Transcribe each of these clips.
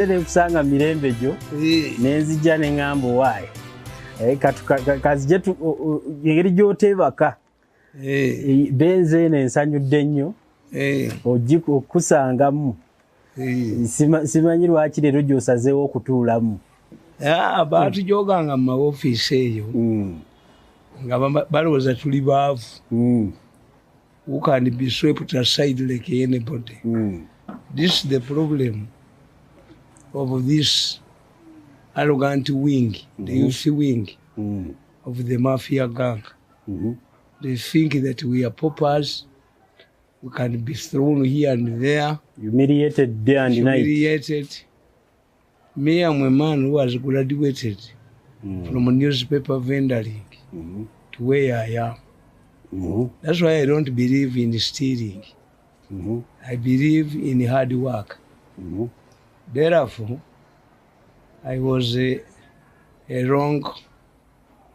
Kusanga mirembe jo nenzija nengamba wayi kazijetu ngeri gyotebaka benze nensanyudde nnyo okusangamu simanyi lwaki leero gyosazeewo okutuulamu abantu gyoganga mu maofiisi eyo nga balowooza tuli baavu who can be swept aside like anybody. This is the problem of this arrogant wing, the youth wing of the mafia gang. They think that we are paupers, we can be thrown here and there, humiliated day and night. Me, I'm a man who has graduated from newspaper vendoring to where I am. That's why I don't believe in stealing. I believe in hard work. Therefore, I was a wrong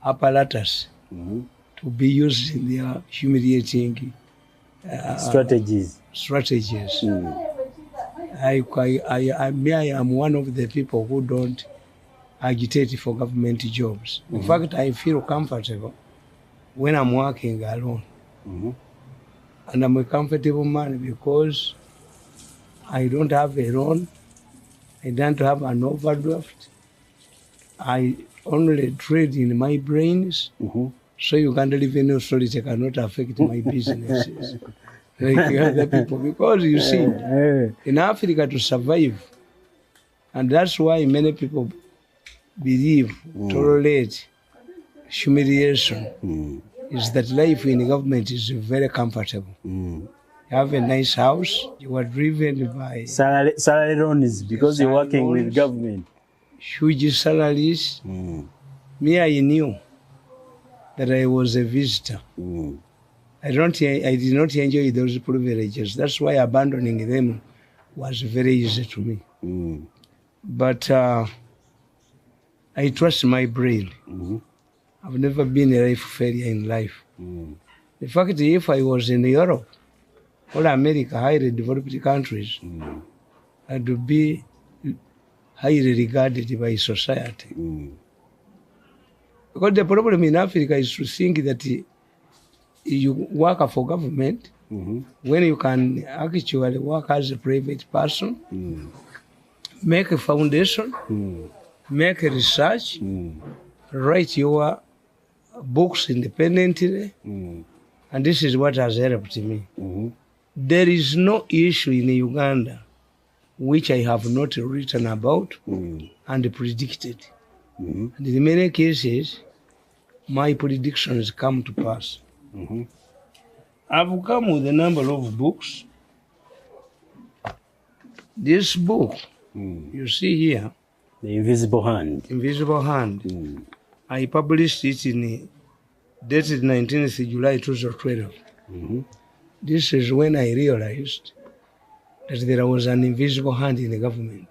apparatus to be used in their humiliating strategies. I am one of the people who don't agitate for government jobs. In fact, I feel comfortable when I'm working alone. And I'm a comfortable man because I don't have a loan, I don't have an overdraft. I only trade in my brains, so Uganda revenue authority cannot affect my businesses like other people. Because you see, in Africa to survive, and that's why many people believe, tolerate humiliation, is that life in government is very comfortable. You have a nice house, you are driven by salary loans because you're working with government. Huge salaries. Me, I knew that I was a visitor. I did not enjoy those privileges. That's why abandoning them was very easy to me. But I trust my brain. I've never been a life failure in life. In fact, if I was in Europe or America, highly developed countries, I would be highly regarded by society. Because the problem in Africa is to think that you work for government when you can actually work as a private person, make a foundation, make a research, write your books independently, and this is what has helped me. There is no issue in Uganda which I have not written about and predicted. And in many cases, my predictions come to pass. I've come with a number of books. This book, you see here, The Invisible Hand. Invisible Hand. I published it in dated 19th July 2012. This is when I realized that there was an invisible hand in the government.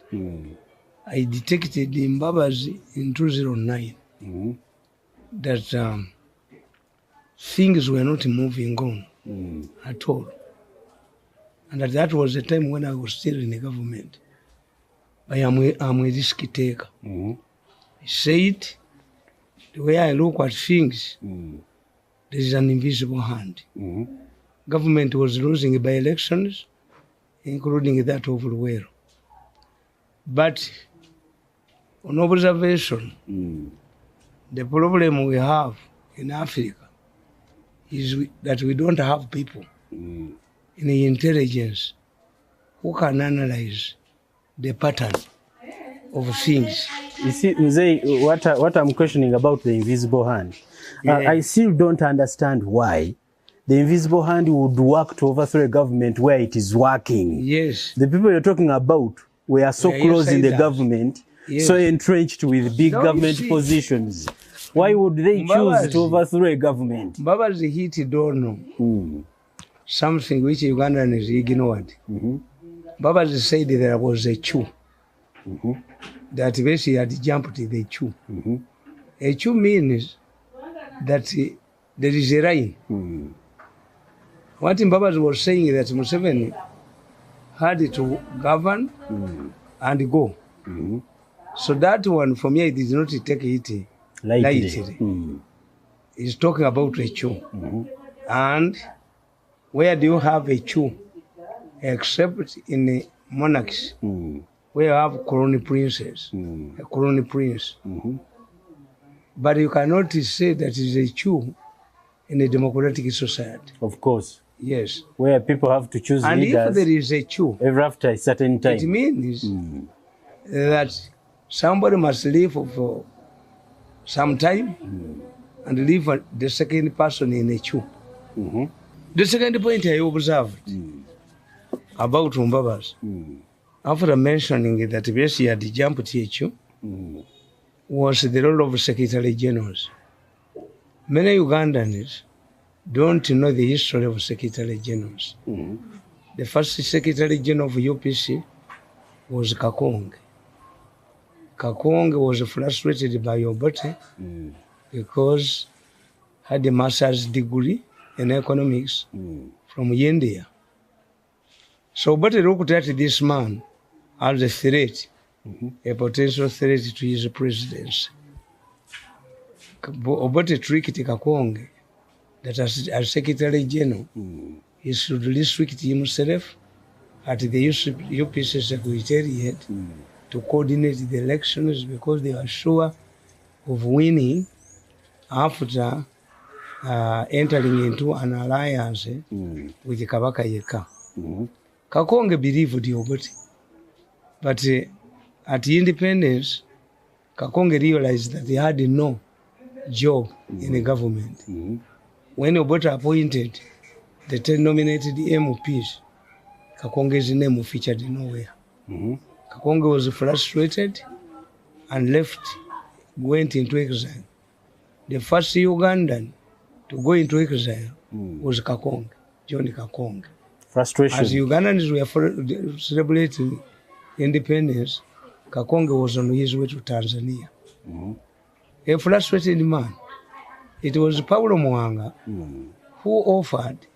I detected in Mbabazi in 2009 that things were not moving on at all. And that was the time when I was still in the government. I'm a risk taker. I said, the way I look at things, there is an invisible hand. Government was losing by elections, including that of Luwero. But on observation, the problem we have in Africa is that we don't have people in the intelligence who can analyze the pattern of things. You see, Mzee, what I'm questioning about the invisible hand, I still don't understand why the invisible hand would work to overthrow a government where it is working. Yes. The people you're talking about were so close in the government, so entrenched with big government positions. Why would they choose to overthrow a government? Mbabazi hit dono something which Ugandans ignored. Mbabazi said there was a chew. That basically had jumped the chew. A chew means that there is a line. What Mbabazi was saying is that Museveni had to govern and go. So that one, for me, I did not take it lightly. He's talking about a Chu. And where do you have a Chu? Except in the monarchies, where you have crown princes, a crown prince. But you cannot say that is a Chu in a democratic society. Of course. Yes. Where people have to choose leaders. And if there is a Chu, every after a certain time. It means that somebody must live for some time and leave the second person in a Chu. The second point I observed about Rumbabas, after mentioning that yes, he had jumped THU, was the role of Secretary Generals. Many Ugandans don't know the history of Secretary Generals. The first Secretary General of UPC was Kakonge. Kakonge was frustrated by Obote because had a master's degree in economics from India. So Obote looked at this man as a threat, a potential threat to his presidency. Obote tricked Kakonge that as Secretary General, he should restrict himself at the UPC Secretariat to coordinate the elections because they were sure of winning after entering into an alliance with Kabaka Yeka. Kakonge believed Obote, but at the independence, Kakonge realized that he had no job in the government. When Obote appointed the 10 nominated MPs, Kakonge's name featured nowhere. Kakonge was frustrated and went into exile. The first Ugandan to go into exile was Kakonge, John Kakonge. Frustration. As Ugandans were celebrating independence, Kakonge was on his way to Tanzania. A frustrated man. It was Paulo Mwanga who offered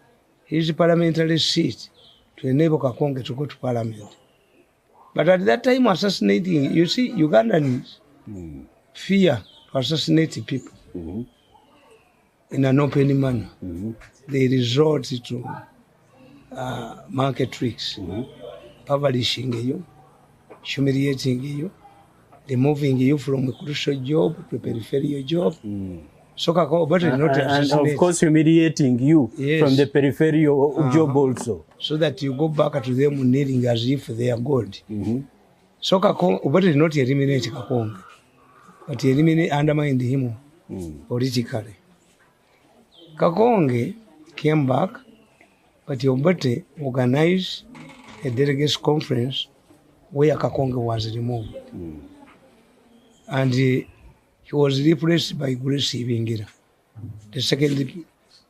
his parliamentary seat to enable Kakonge to go to parliament. But at that time, assassinating, you see, Ugandans fear to assassinate people in an open manner. They resort to market tricks, publishing you, humiliating you, removing you from a crucial job to a peripheral job. So Obote did not assassinate. And of course humiliating you from the peripheral job also. So that you go back to them kneeling as if they are God. So Obote did not eliminate Kakonge, but he undermined him politically. Kakonge came back, but Obote organized a delegates conference where Kakonge was removed. And he was replaced by Grace Ibingira, the second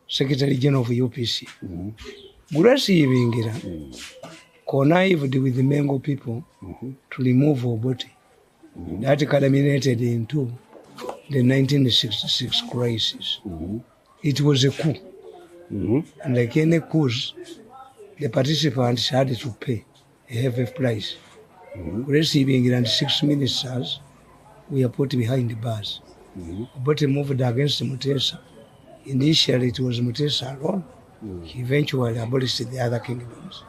Secretary General of UPC. Grace Ibingira connived with the Mengo people to remove Obote. That culminated into the 1966 crisis. It was a coup. And like any coups, the participants had to pay a heavy price. Grace Ibingira and 6 ministers were put behind the bars. Obote moved against Mutesa. Initially, it was Mutesa alone. He eventually abolished the other kingdoms.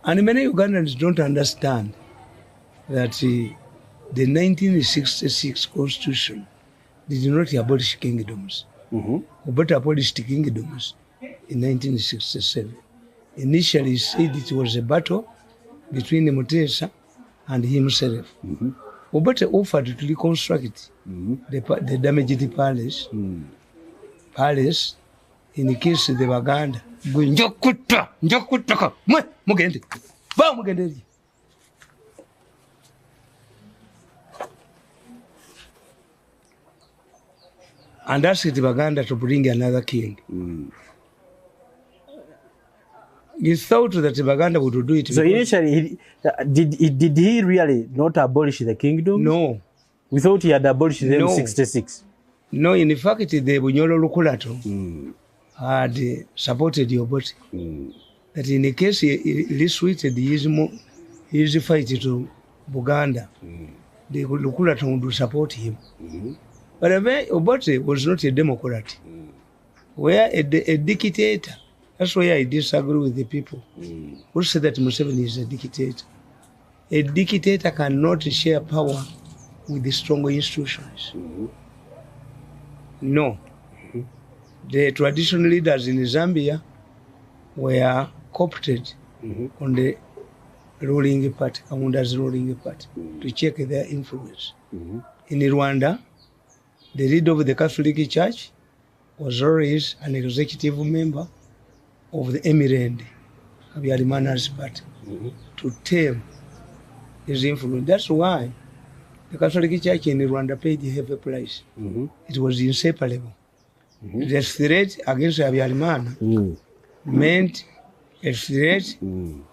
And many Ugandans don't understand that the 1966 Constitution did not abolish kingdoms. Obote abolished kingdoms in 1967. Initially, he said it was a battle between Mutesa and himself. Obote offered to reconstruct the damaged palace in case the Baganda Njokutaka mugende ba mugende and asked the Baganda to bring another king. He thought that the Baganda would do it. So initially, did he really not abolish the kingdom? No. We thought he had abolished them in 66. No, in fact, the Bunyolo Lukulato had supported Obote. That in the case he restricted his fight to Buganda. The Lukula town to support him. But Obote was not a Democrat. Where a dictator, that's why I disagree with the people who say that Museveni is a dictator. A dictator cannot share power with the strong institutions. No. The traditional leaders in Zambia were co-opted on the ruling party, Kamunda's ruling party, to check their influence. In Rwanda, the leader of the Catholic Church was always an executive member of the Mirundi, Habyarimana's party, to tame his influence. That's why the Catholic Church in Rwanda paid a heavy price. It was inseparable. The threat against Habyarimana meant a threat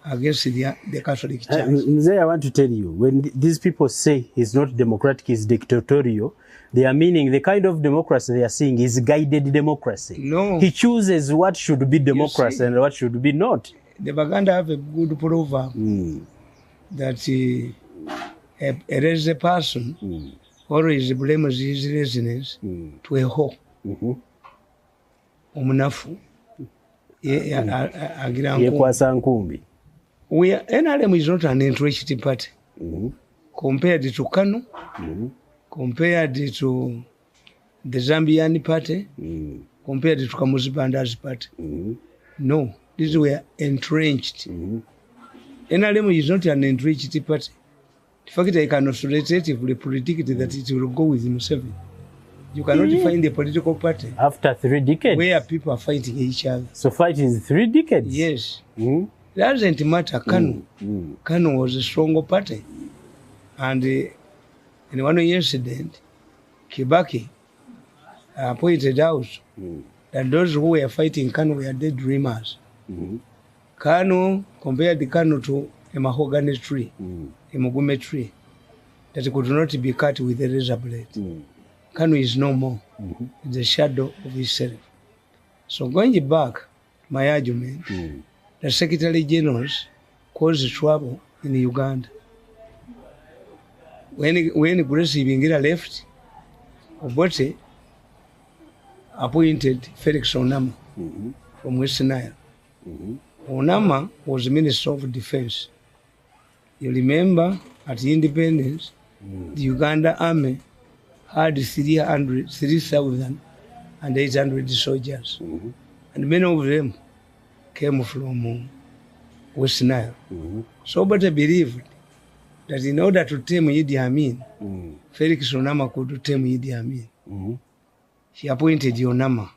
against the Catholic Church. I want to tell you, when these people say he's not democratic, he's dictatorial, they are meaning the kind of democracy they are seeing is guided democracy. No. He chooses what should be democracy and what should be not. The Baganda have a good proverb that a lazy person always blames his laziness to a hoe. Omunafu. Yekwasa nkumbi. NRM is not an entrenched party compared to Kanu, compared to the Zambian party, compared to Kamuzibanda's party. No, these were entrenched. NRM is not an entrenched party. In fact, I can authoritatively predict that it will go with Museveni. You cannot find a political party after 3 decades where people are fighting each other. So fighting is 3 decades? Yes. It doesn't matter. Kanu. Kanu was a stronger party. And in one incident, Kibaki pointed out that those who were fighting Kanu were dead dreamers. Kanu compared the Kanu to a mahogany tree, a mugume tree, that could not be cut with a razor blade. Kanu is no more. It's a shadow of himself. So going back, my argument, the Secretary Generals caused trouble in Uganda. When Grace Ibingira left, Obote appointed Felix Onama from West Nile. Onama was Minister of Defense. You remember at independence, the Uganda Army had 3,800 soldiers. And many of them came from West Nile. So Obote believed that in order to tame Idi Amin, Felix Onama could tame Idi Amin. He appointed Onama.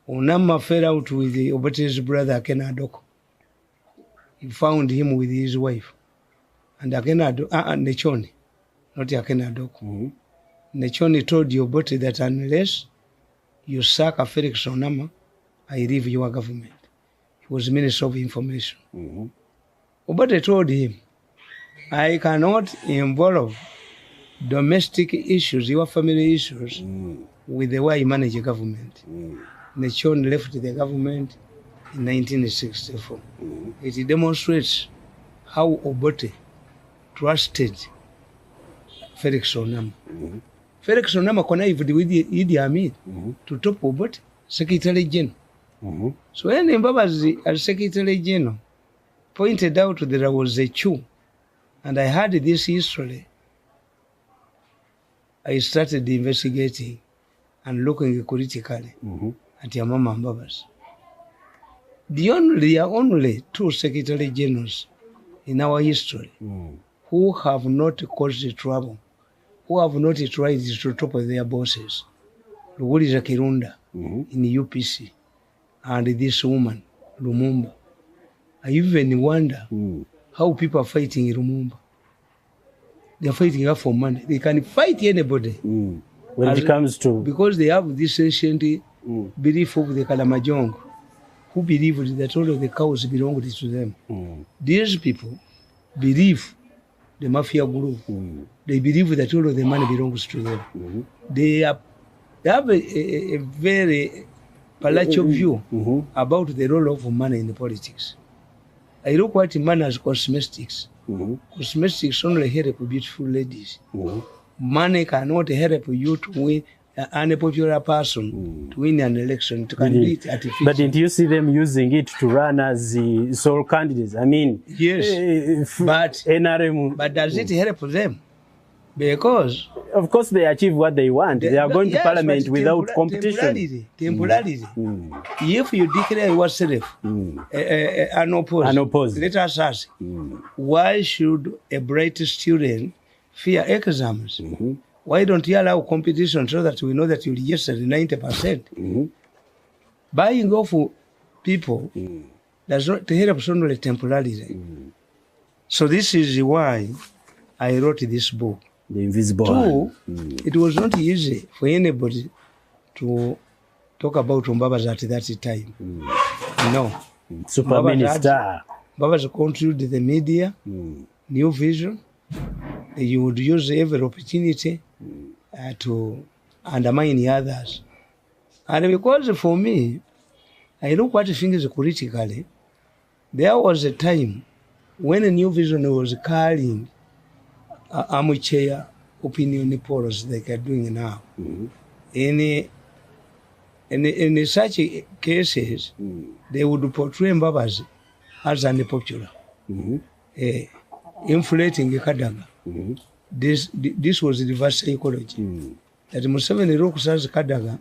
Onama fell out with Obote's brother Akena Adoko. He found him with his wife. And Akena Nechoni, not Akena Adoko. Nechoni told Obote that unless you sack Felix Onama, I leave your government. He was Minister of Information. Obote told him, I cannot involve domestic issues, your family issues, with the way you manage a government. Nechoni left the government in 1964. It demonstrates how Obote trusted Felix Onama. Felix Onama connived with Idi Amin to top Obote, Secretary General. So when Mbabazi, as Secretary General, pointed out that there was a coup, and I heard this history, I started investigating and looking critically at Yamama Mbabazi. There are only 2 Secretary Generals in our history who have not caused trouble, who have not tried to top their bosses. Luguriza Kirunda in UPC and this woman, Lumumba. I even wonder how people are fighting in Lumumba. They are fighting up for money. They can fight anybody. When it comes to... Because they have this ancient belief of the Kalamajong, who believe that all of the cows belong to them. These people believe the mafia group. They believe that all of the money belongs to them. They have a very palatial view about the role of money in the politics. I look at money as cosmetics. Cosmetics only help beautiful ladies. Money cannot help you to win an unpopular person to win an election. It can be artificial. But didn't you see them using it to run as the sole candidates? I mean, yes, but NRM. But does it help them? Because of course they achieve what they want. They are going to parliament without competition. Temporarily. If you declare yourself unopposed, let us ask, why should a bright student fear exams? Why don't you allow competition so that we know that you registered 90%? Buying off people does not help only temporarily. So this is why I wrote this book. The Invisible Hand. It was not easy for anybody to talk about Mbabazi at that time. No. Super Minister. Mbabazi controlled the media, New Vision. You would use every opportunity to undermine others. And because for me, I look at things critically, there was a time when a New Vision was carrying armchair opinion polls like they're doing now. In such cases, they would portray Mbabazi as unpopular, inflating Kadaga. This was reverse psychology. That Museveni looks as Kadaga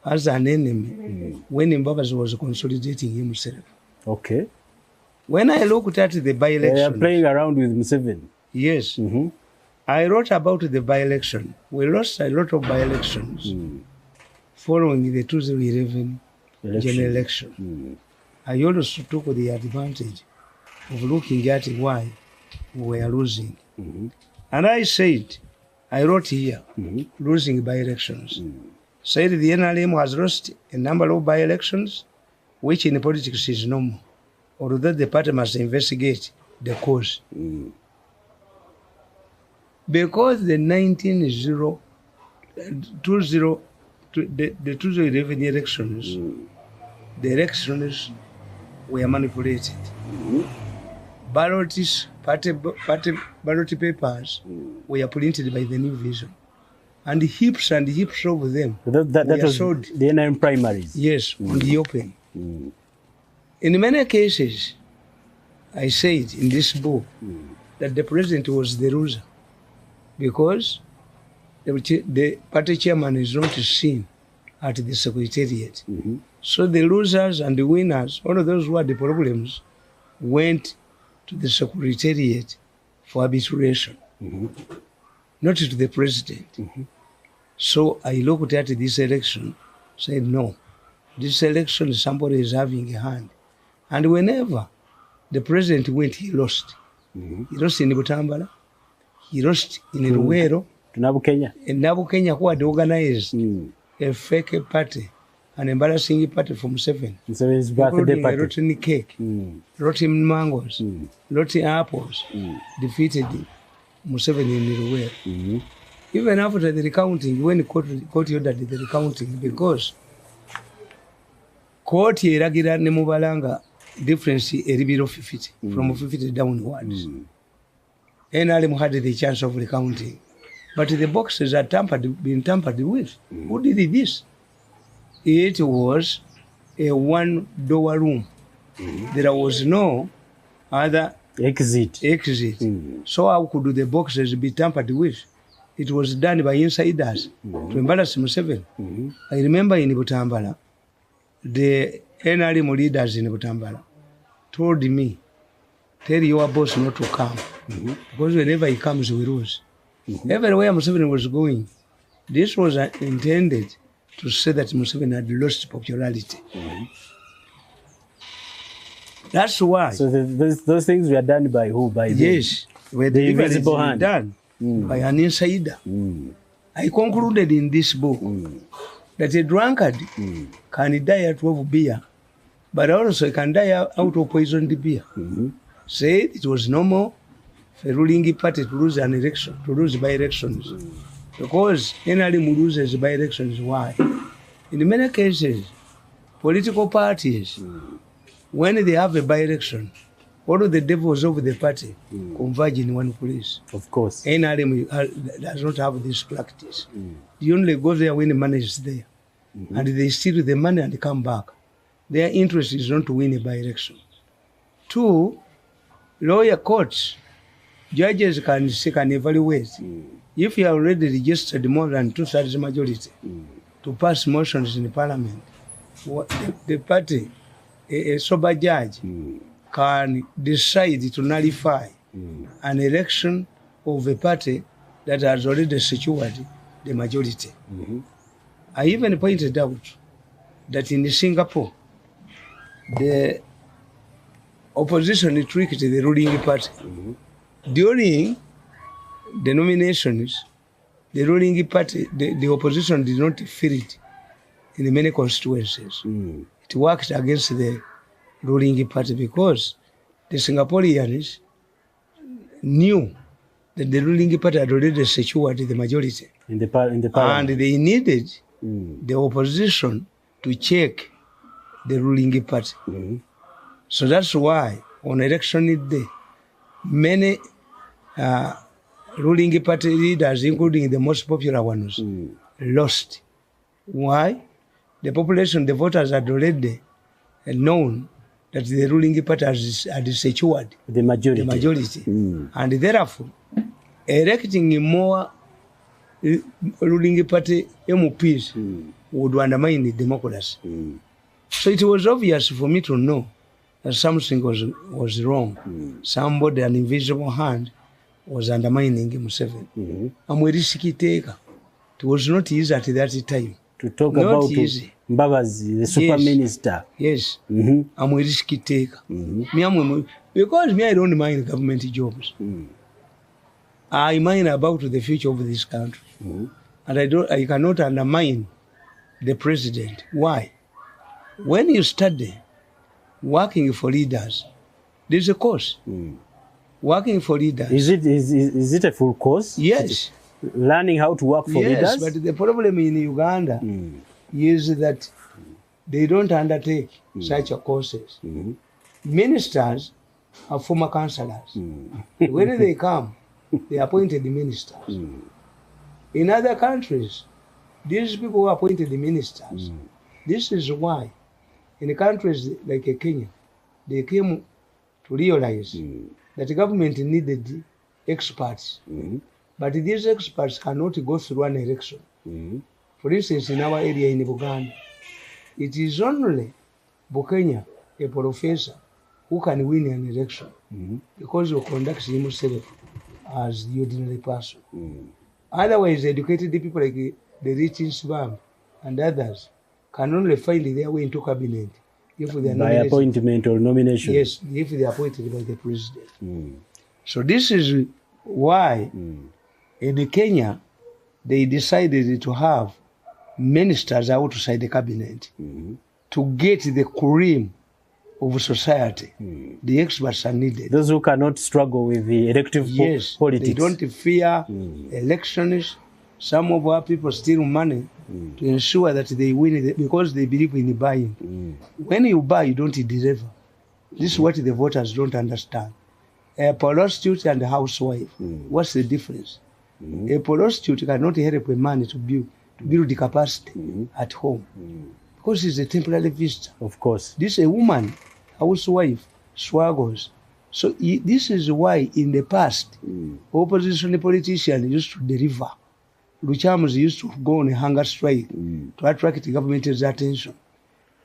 as an enemy when Mbabazi was consolidating himself. Okay. When I looked at the by-election, they are playing around with Museveni. Yes. I wrote about the by-election. We lost a lot of by-elections following the 2011 general election. I also took the advantage of looking at why we were losing. And I said, I wrote here, losing by-elections. Said the NRM has lost a number of by-elections, which in politics is normal, although the party must investigate the cause. Because the 2011 elections, the elections were manipulated. Party ballot papers were printed by the New Vision. And heaps of them that was sold. The NRM primaries. Yes, on the open. In many cases, I said in this book that the president was the loser because the party chairman is not seen at the secretariat. So the losers and the winners, all of those who had the problems, went to the secretariat for arbitration, not to the president. So I looked at this election, said, no, this election somebody is having a hand. And whenever the president went, he lost. He lost in Butambala, he lost in Luwero, in Nabukenya, who had organized a fake party, an embarrassing party from Museveni, including a rotten cake, rotten mangoes, rotten apples, defeated Museveni in Luwero. Even after the recounting, when the court ordered the recounting, because court iragira ne mubalanga difference eribiro 50 from 50 downwards. NRM had the chance of recounting, but the boxes are been tampered with. Who did this? It was a one-door room. There was no other exit. So how could the boxes be tampered with? It was done by insiders to embarrass Museveni. I remember in Butambala, the NRM leaders in Butambala told me, tell your boss not to come, because whenever he comes, we lose. Everywhere Museveni was going, this was intended to say that Museveni had lost popularity. That's why. So those things were done by who? By yes, where the invisible hand done by an insider. I concluded in this book that a drunkard can die out of beer, but also can die out of poisoned beer. Said it was normal for a ruling party to lose an election, to lose by elections, because NRM loses by elections. Why? In many cases, political parties, when they have a by election, all of the devils of the party converge in one place. Of course. NRM does not have this practice. They only go there when the money is there. And they steal the money and come back. Their interest is not to win a by-election. 2, lawyer courts, judges can evaluate. If you have already registered more than 2/3 majority to pass motions in the parliament, the party, a sober judge, can decide to nullify an election of a party that has already secured the majority. I even pointed out that in Singapore, the opposition tricked the ruling party. During the nominations, the ruling party, the opposition did not feel it in many constituencies. It worked against the ruling party because the Singaporeans knew that the ruling party had already secured the majority. In the parliament. And they needed the opposition to check the ruling party. So that's why on election day, many ruling party leaders, including the most popular ones, lost. Why? The population, the voters had already known that the ruling party had secured the majority. And therefore, electing more ruling party MPs would undermine democracy. So it was obvious for me to know that something was wrong. Somebody, an invisible hand, was undermining Museveni. It was not easy at that time. To talk not about easy. Mbabazi, the super minister. Yes. I'm a risky taker. Because me, I don't mind government jobs. I mind about the future of this country. And I cannot undermine the president. Why? When you study working for leaders, there's a course. Working for leaders. Is it a full course? Yes. Learning how to work for leaders? Yes, but the problem in Uganda is that they don't undertake such a courses. Ministers are former councillors. When they come, they appointed the ministers. In other countries, these people who appointed the ministers. This is why in countries like Kenya, they came to realize that the government needed experts. But these experts cannot go through an election. For instance, in our area in Uganda, it is only Bukenya, a professor, who can win an election because he conducts himself as the ordinary person. Otherwise, educated people like the rich in Swam and others can only find their way into cabinet if they are by appointment or nomination. Yes, if they are appointed by the president. So this is why in Kenya they decided to have ministers outside the cabinet to get the cream of society. The experts are needed. Those who cannot struggle with the elective politics. They don't fear elections. Some of our people steal money to ensure that they win because they believe in buying. When you buy, you don't deliver. This is what the voters don't understand. A prostitute and a housewife, what's the difference? A prostitute cannot help a man to build the capacity at home because it's a temporary visitor. Of course. This is a woman, housewife, struggles. So this is why in the past, opposition politicians used to deliver. Luchams used to go on a hunger strike to attract the government's attention.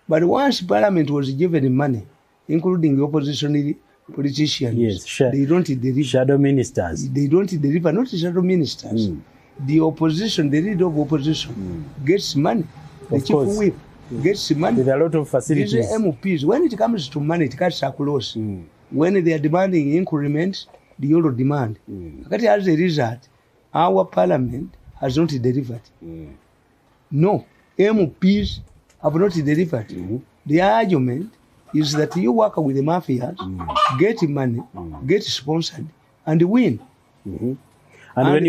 But once parliament was given money, including the opposition politicians, they don't deliver. Shadow ministers. They don't deliver, not shadow ministers. The opposition, the leader of opposition, gets money. The chief whip gets money. With a lot of facilities. These MPs, when it comes to money, it cuts across. When they are demanding increments, the euro demand. But as a result, our parliament has not delivered. No, MPs have not delivered. The argument is that you work with the mafias, get money, get sponsored, and win. And when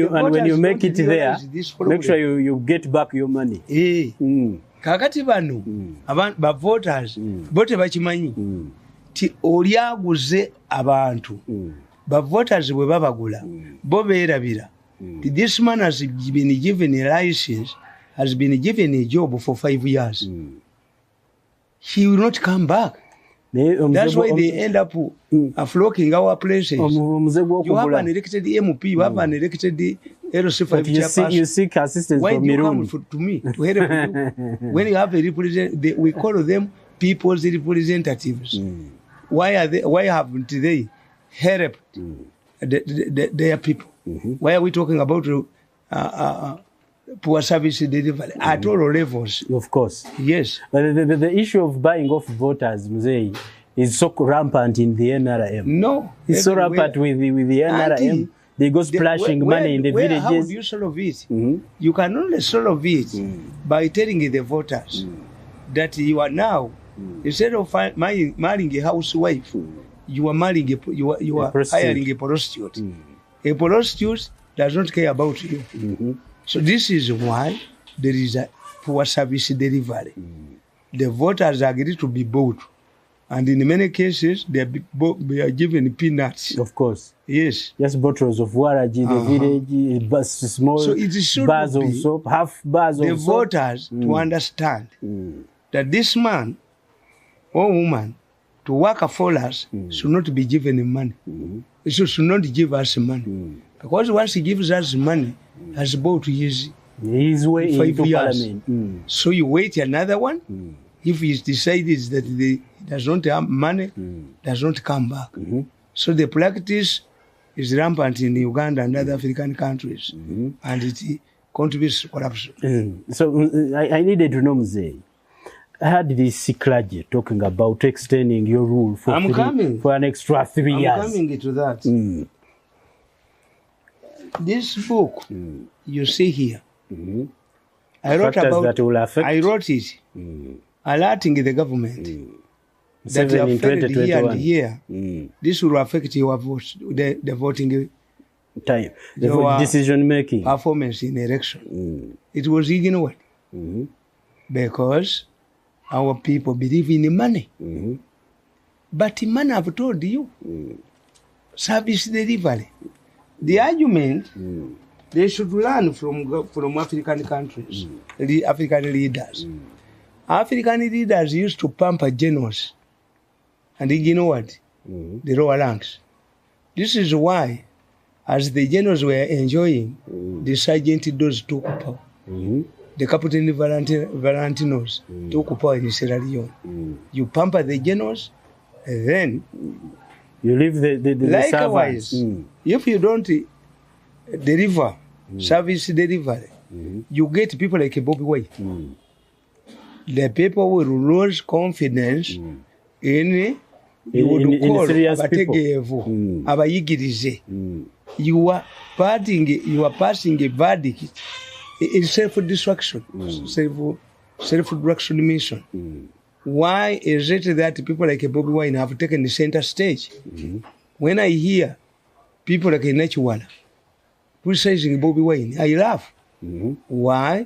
you make it there, make sure you get back your money. Kakati bano, ba voters, bote bachimanyi. ti olyaguze abantu ba voters bwe babagula bo beerabira. This man has been given a license, has been given a job for 5 years. He will not come back. That's why they end up flocking our places. You have an elected MP, you have an elected LC5 chairperson. You seek assistance why from do you Mirundi? come to me to help you? When you have a representative, we call them people's representatives. Why haven't they helped their people? Why are we talking about poor service delivery at all levels? Of course. Yes. But the issue of buying off voters, Mzee, is so rampant in the NRM. No. It's so rampant with the NRM. They go splashing money in the villages. How do you solve it? You can only solve it by telling the voters that you are now, instead of marrying a housewife, you are marrying you are hiring a prostitute. A prostitute does not care about you. So this is why there is a poor service delivery. The voters agree to be bought, and in many cases they are given peanuts. Of course. Yes. Just bottles of waragi in the village, small bars of soap, half bars of soap. The voters to understand that this man or woman to work for us should not be given money. He should not give us money. Because once he gives us money, has bought his way 5 into years. Parliament. So you wait another one. If he decides that he does not have money, does not come back. So the practice is rampant in Uganda and other African countries, and it contributes to corruption. So I needed to know, Mzee. I heard this clergy talking about extending your rule for an extra 3 years. I'm coming to that. This book you see here, I wrote it alerting the government that you have failed here and here. This will affect your vote, the voting time, the decision making, performance in election. It was ignored because our people believe in money. But money, I've told you, service delivery. The argument, they should learn from African countries, the African leaders. African leaders used to pamper generals and ignored the lower ranks. This is why, as the generals were enjoying, the sergeant those took power. The Captain Valentinos took power in Sierra Leone. You pamper the generals, and then you leave the likewise, servants. If you don't deliver service delivery, you get people like Bobiwine. The people will lose confidence in you would call abategeevu, abayigirize. You are passing a verdict in self-destruction, self-destruction mission. Why is it that people like Bobiwine have taken the center stage? When I hear people like n.u.p criticizing Bobiwine, I laugh. Why?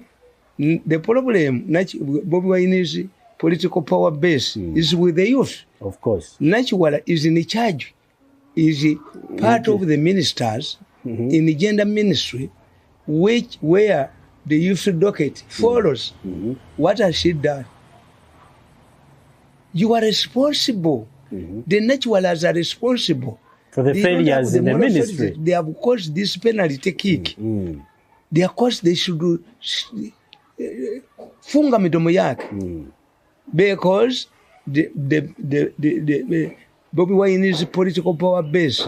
The problem, Bobiwine's political power base is with the youth. Of course. n.u.p is in charge, is part of the ministers in the gender ministry, where the youth docket follows. What has she done? You are responsible. The n.u.p are responsible for the failures in the ministry. They have caused this penalty kick. They have caused they should funga midomo yake because the Bobiwine's political power base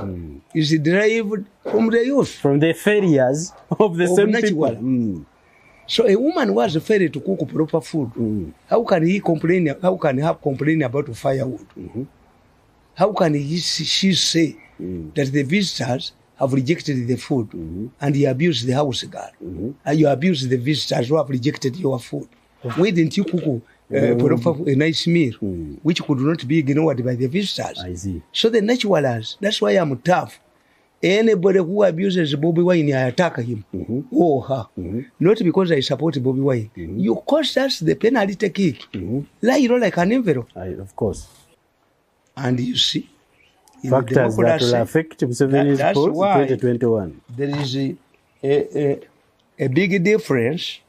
is derived from the youth, from the failures of the same people. So a woman was failed to cook proper food. How can he complain? How can he complain about firewood? How can she say that the visitors have rejected the food and he abused the house guard? And you abuse the visitors who have rejected your food. Why didn't you cook a nice meal which could not be ignored by the visitors? I see. So the naturalists, that's why I'm tough. Anybody who abuses Bobiwine, I attack him or her. Not because I support Bobiwine. You cost us the penalty kick. Like an envelope. Of course. And you see, in factors that will affect Museveni's polls in 2021. There is a big difference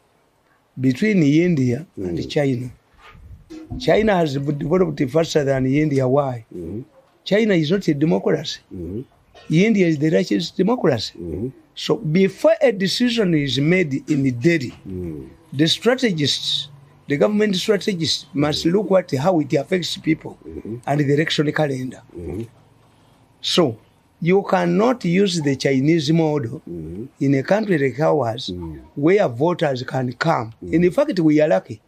between India and China. China has developed faster than India. Why? China is not a democracy. India is the richest democracy. So before a decision is made in Delhi, the strategists, the government strategists must look at how it affects people and the election calendar. So you cannot use the Chinese model in a country like ours where voters can come. In fact, we are lucky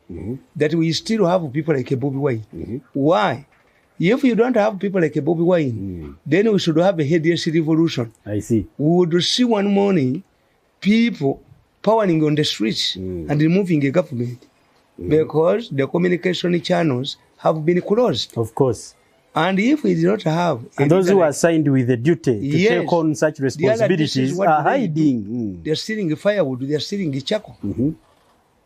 that we still have people like Bobiwine. Why? If you don't have people like Bobiwine, then we should have a hideous revolution. I see. We would see one morning people powering on the streets and removing a government because the communication channels have been closed. Of course. And if we do not have... And those who are signed with the duty to take on such responsibilities are hiding. They're stealing firewood, they're stealing charcoal.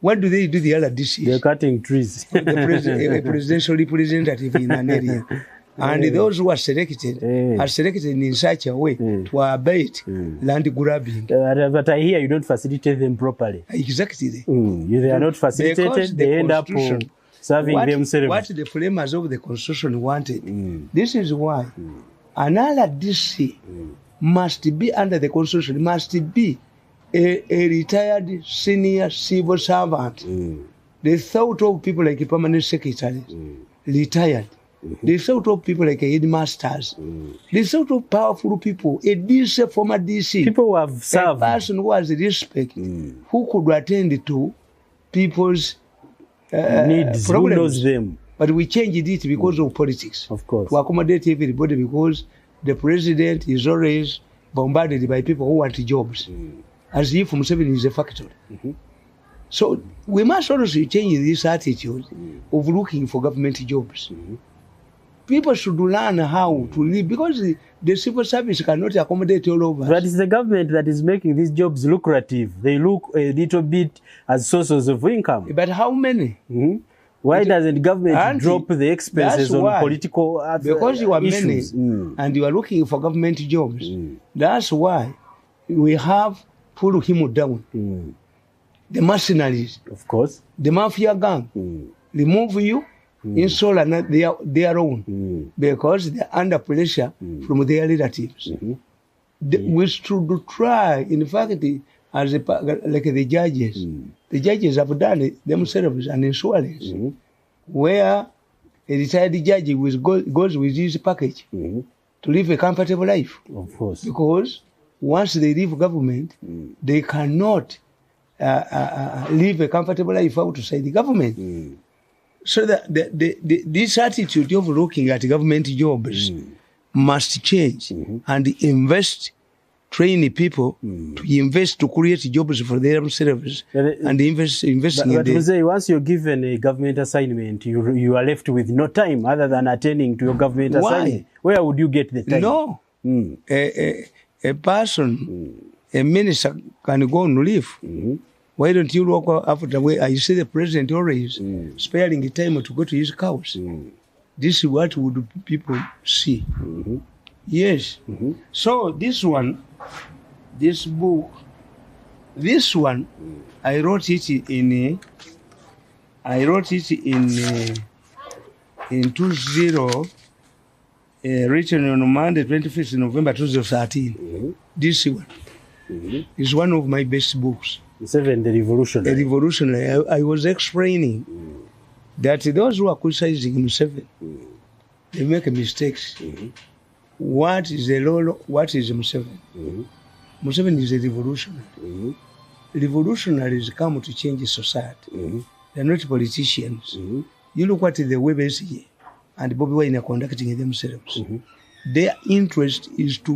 What do they do the other dishes? They're cutting trees. A presidential representative in an area. And those who are selected in such a way to abate land grabbing. But I hear you don't facilitate them properly. Exactly. They are not facilitated, they end up serving themselves. What the framers of the Constitution wanted. This is why another DC must be under the Constitution, must be a retired senior civil servant. The thought of people like permanent secretaries, retired. The thought of people like headmasters. The thought of powerful people, a DC, former DC. People who have served. A person who has respect, who could attend to people's needs, who knows them. But we changed it because of politics. Of course. To accommodate everybody because the president is always bombarded by people who want jobs. As if Museveni is a factory. So we must also change this attitude of looking for government jobs. People should learn how to live because the civil service cannot accommodate all of us. But it's the government that is making these jobs lucrative. They look a little bit as sources of income. But how many? Why doesn't government drop the expenses on political because you are issues? Many and you are looking for government jobs. That's why we have pulled him down. The mercenaries, of course, the mafia gang, remove you, install their own, because they're under pressure from their relatives. We should try, in fact, as like the judges have done it themselves an insurance, where a retired judge goes with his package to live a comfortable life. Of course. Because once they leave government, they cannot live a comfortable life outside the government. So that this attitude of looking at government jobs must change and invest, train people to invest to create jobs for themselves and investing in them. Once you're given a government assignment, you are left with no time other than attending to your government assignment. Where would you get the time? No. A person, a minister can go and leave. Why don't you walk after where you see the president always sparing time to go to his cows? This is what would people see. Yes. So this one, this book, this one, I wrote it in 20, written on Monday, 25th November 2013. This one is one of my best books. Museveni, the revolutionary. A revolutionary. I was explaining that those who are criticizing Museveni, they make mistakes. What is the role? What is Museveni? Museveni is a revolutionary. Revolutionaries come to change society. They are not politicians. You look at the way Besigye and Bobiwine are conducting themselves. Their interest is to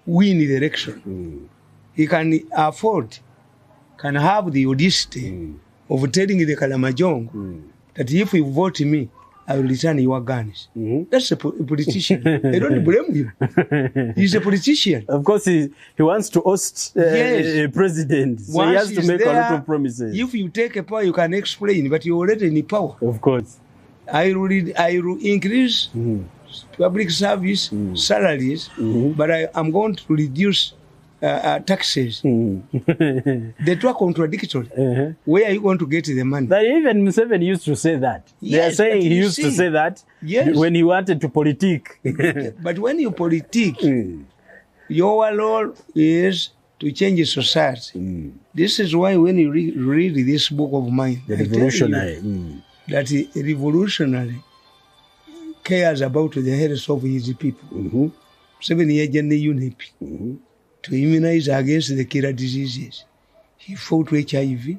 win the election. He can afford, can have the audacity of telling the Kalamajong that if you vote me, I will return your guns. That's a politician. They don't blame him. He's a politician. Of course, he wants to host a president. So he has to make a lot of promises. If you take a power, you can explain, but you're already in power. Of course. I will increase public service salaries, but I'm going to reduce taxes. The two are contradictory. Where are you going to get the money? But even Museveni used to say that. They are saying he used to say that when he wanted to politique. But when you politique, your role is to change society. This is why when you read this book of mine, the revolutionary, that a revolutionary cares about the health of his people. 7 years in the n.u.p. To immunize against the killer diseases. He fought HIV.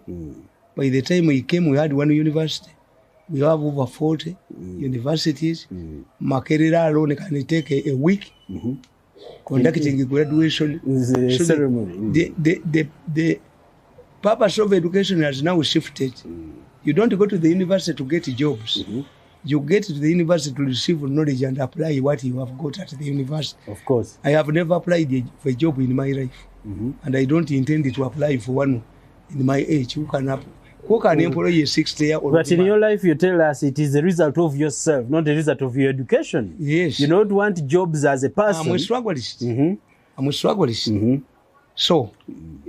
By the time he came, we had one university. We have over 40 universities. Makerere alone can take a week conducting a graduation ceremony. The purpose of education has now shifted. You don't go to the university to get jobs. You get to the university to receive knowledge and apply what you have got at the university. Of course. I have never applied for a job in my life. And I don't intend to apply for one in my age. Who can employ a 60-year-old? But in your life, you tell us it is the result of yourself, not the result of your education. Yes. You don't want jobs as a person. I'm a strugglist. I'm a strugglist. So,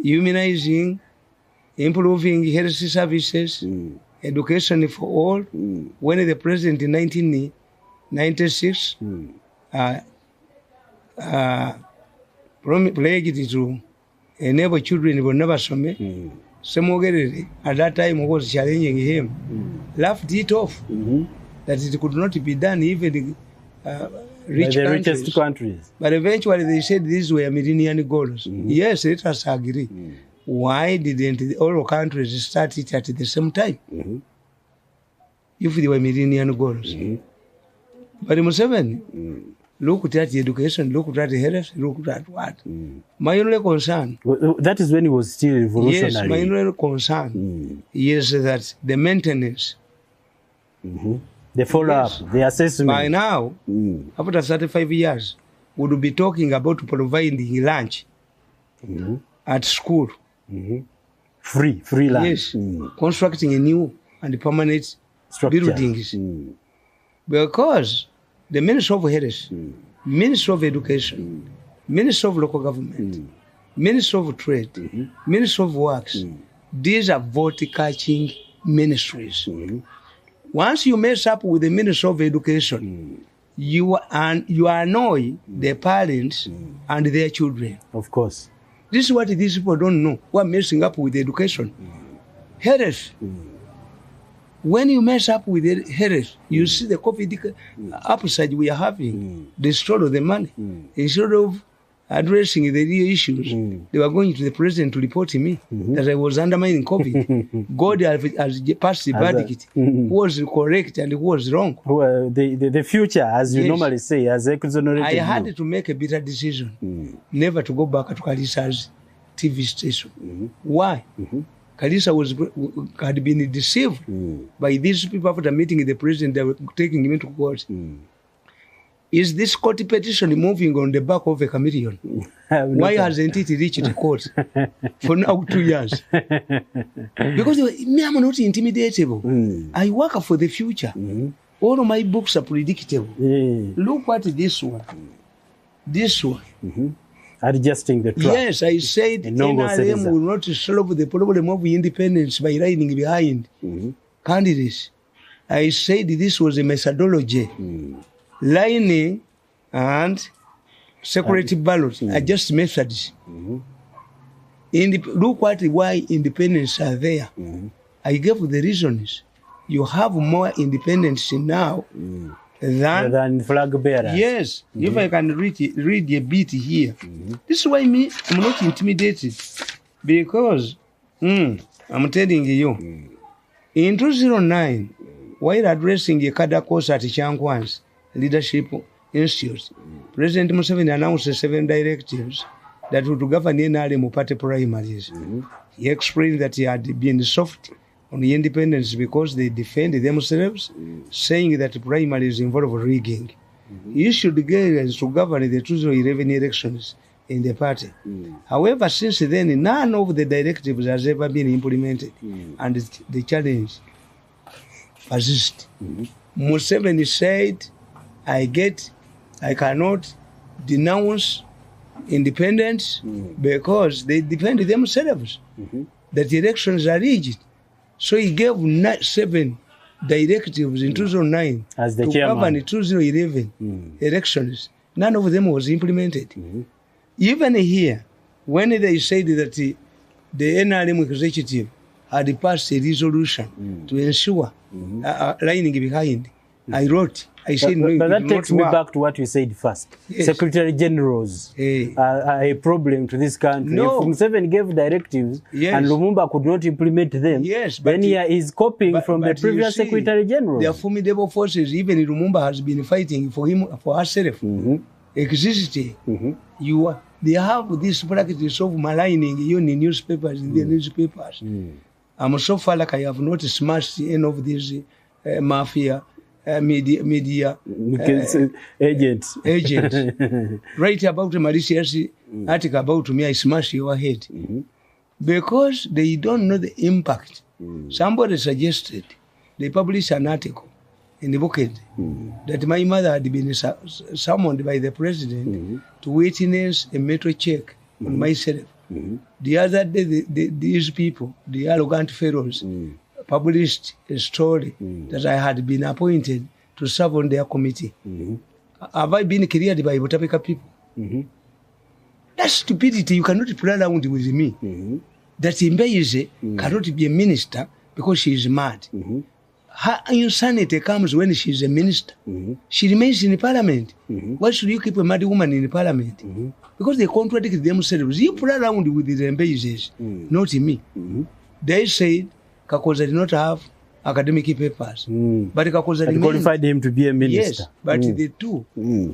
immunizing, improving health services, education for all. When the president in 1996 pledged to enable children will never submit, Semogerere at that time was challenging him, laughed it off that it could not be done even richest countries. But eventually they said these were millennium goals. Yes, let us agree. Why didn't all countries start it at the same time? If they were millennium goals. But Museveni looked at the education, looked at the health, looked at what? My only concern. That is when he was still revolutionary. Yes, my only concern is that the maintenance. The follow-up, the assessment. By now, after 35 years, we would be talking about providing lunch at school. Free lunch. Yes, constructing a new and permanent buildings. Because the Ministry of Health, Ministry of Education, Ministry of Local Government, Ministry of Trade, Ministry of Works, these are vote-catching ministries. Once you mess up with the Ministry of Education, you annoy the parents and their children. Of course. This is what these people don't know. We're messing up with education. Health. When you mess up with the health, you see the COVID upside we are having, the story of the money. Instead of addressing the real issues, they were going to the president to report to me that I was undermining COVID. God has passed the verdict. Who was correct and who was wrong? Well, the future, as you normally say, has exonerated I had to make a bitter decision, never to go back to Kalisa's TV station. Why? Kalisa had been deceived by these people after meeting the president. They were taking him to court. Is this court petition moving on the back of a chameleon? Why hasn't it reached the court for now 2 years? Because me, I'm not intimidatable. I work for the future. All of my books are predictable. Look at this one. This one. Adjusting the trap. Yes, I said NRM will not solve the problem of independence by riding behind candidates. I said this was a methodology. Lining and security ballots are just methods. Look at why independents are there. I gave the reasons. You have more independence now than flag bearers. Yes, if I can read a bit here. This is why I'm not intimidated. Because, I'm telling you, in 2009, while addressing a cadre course at Chankwan's Leadership Institute, President Museveni announced 7 directives that would govern NRM party primaries. He explained that he had been soft on the independents because they defend themselves, saying that primaries involve rigging. He issued guidelines to govern the 2011 elections in the party. However, since then, none of the directives has ever been implemented, and the challenge persists. Museveni said, I get I cannot denounce independence because they defend themselves that the elections are rigged. So he gave 7 directives in 2009 as the to chairman. govern 2011 elections. None of them was implemented. Even here, when they said that the NRM executive had passed a resolution to ensure lining behind, I wrote, I said, but that takes me back to what you said first. Yes. Secretary Generals are a problem to this country. No. If Museveni gave directives and Lumumba could not implement them, then he is copying from the previous Secretary General. They are formidable forces. Even Lumumba has been fighting for him, for herself. Existing. They have this practice of maligning even in newspapers, in the newspapers. I'm so far like I have not smashed any of these mafia media agents. Write about a malicious article about me, I smash your head. Because they don't know the impact. Somebody suggested, they published an article in the book that my mother had been summoned by the president to witness a metro check on myself. The other day, these people, the arrogant fellows, published a story that I had been appointed to serve on their committee. Have I been cleared by Botapika people? That's stupidity. You cannot play around with me. That Mbeize cannot be a minister because she is mad. Her insanity comes when she is a minister. She remains in the parliament. Why should you keep a mad woman in the parliament? Because they contradict themselves. You play around with the Mbeizes, not me. They said Kakoza did not have academic papers. But Kakoza qualified him to be a minister. Yes, but the two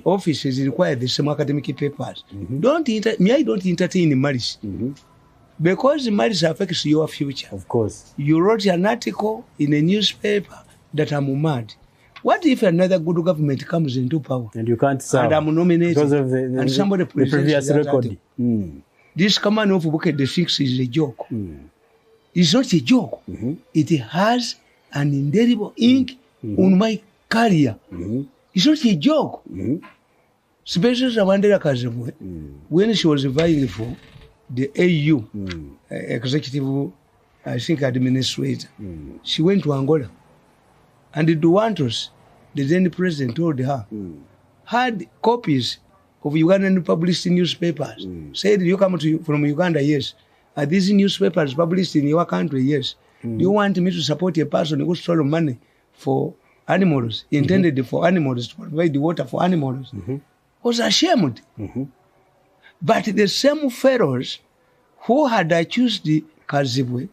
offices require the same academic papers. I don't entertain marriage. Because marriage affects your future. Of course. You wrote an article in a newspaper that I'm mad. What if another good government comes into power? And you can't serve. And I'm nominated. Because of and somebody the previous record. This command of Bucket the Six is a joke. It's not a joke. It has an indelible ink on my career. It's not a joke. Especially Wandera Kazemwe, when she was vying for the AU executive, I think, administrator, she went to Angola. And the Duantos, the then president, told her, had copies of Ugandan published newspapers. Said, you come from Uganda? Yes. Are these newspapers published in your country? Yes. Do you want me to support a person who stole money for animals, intended for animals, to provide the water for animals? Was ashamed. But the same fellows who had accused the Kazibwe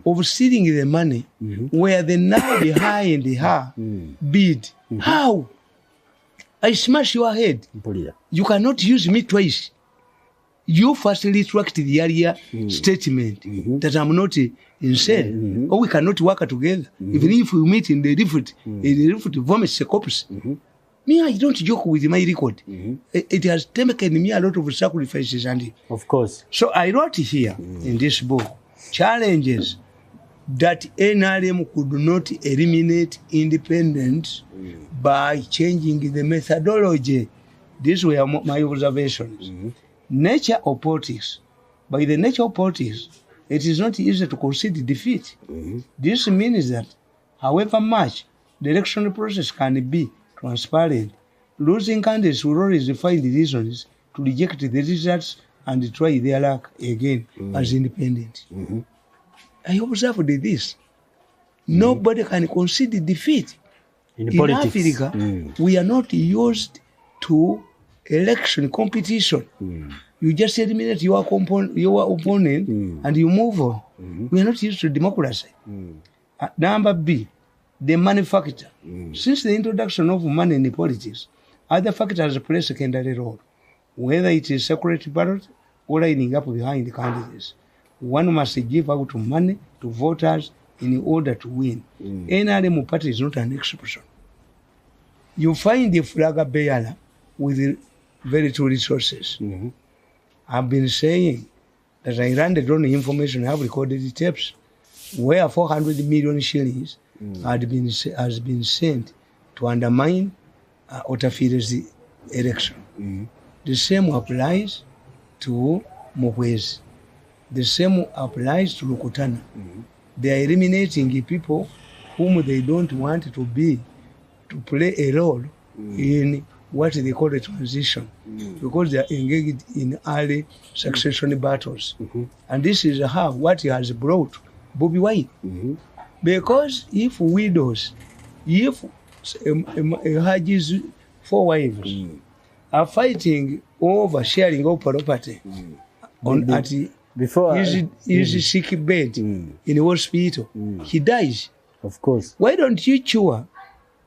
of stealing the money were the now behind her bid. How? I smash your head. You cannot use me twice. You first retract the earlier statement that I'm not insane, or we cannot work together. Even if we meet in the rift vomits a corpse. Me, I don't joke with my record. It has taken me a lot of sacrifices, and of course. So I wrote here in this book challenges that NRM could not eliminate independence by changing the methodology. These were my observations. Nature of politics. By the nature of politics, it is not easy to concede defeat. This means that, however much the election process can be transparent, losing candidates will always find the reasons to reject the results and try their luck again as independent. I observed this. Nobody can concede defeat. In Africa, we are not used to election competition. You just eliminate your opponent and you move on. We are not used to democracy. Number B, the money factor. Since the introduction of money in politics, other factors play a secondary role, whether it is secret ballot or lining up behind the candidates. One must give out money to voters in order to win. NRM party is not an exception. You find the flag bearer with very few resources. I've been saying that I landed on the information, I have recorded the tapes, where 400 million shillings has been sent to undermine Otafire's election. The same applies to Muhwezi. The same applies to Lukutana. They are eliminating people whom they don't want to play a role in what they call a transition, because they are engaged in early succession battles. And this is what has brought Bobiwine. Because if widows, if Haji's 4 wives are fighting over sharing of property before his sick bed in a hospital, he dies. Of course. Why don't you cure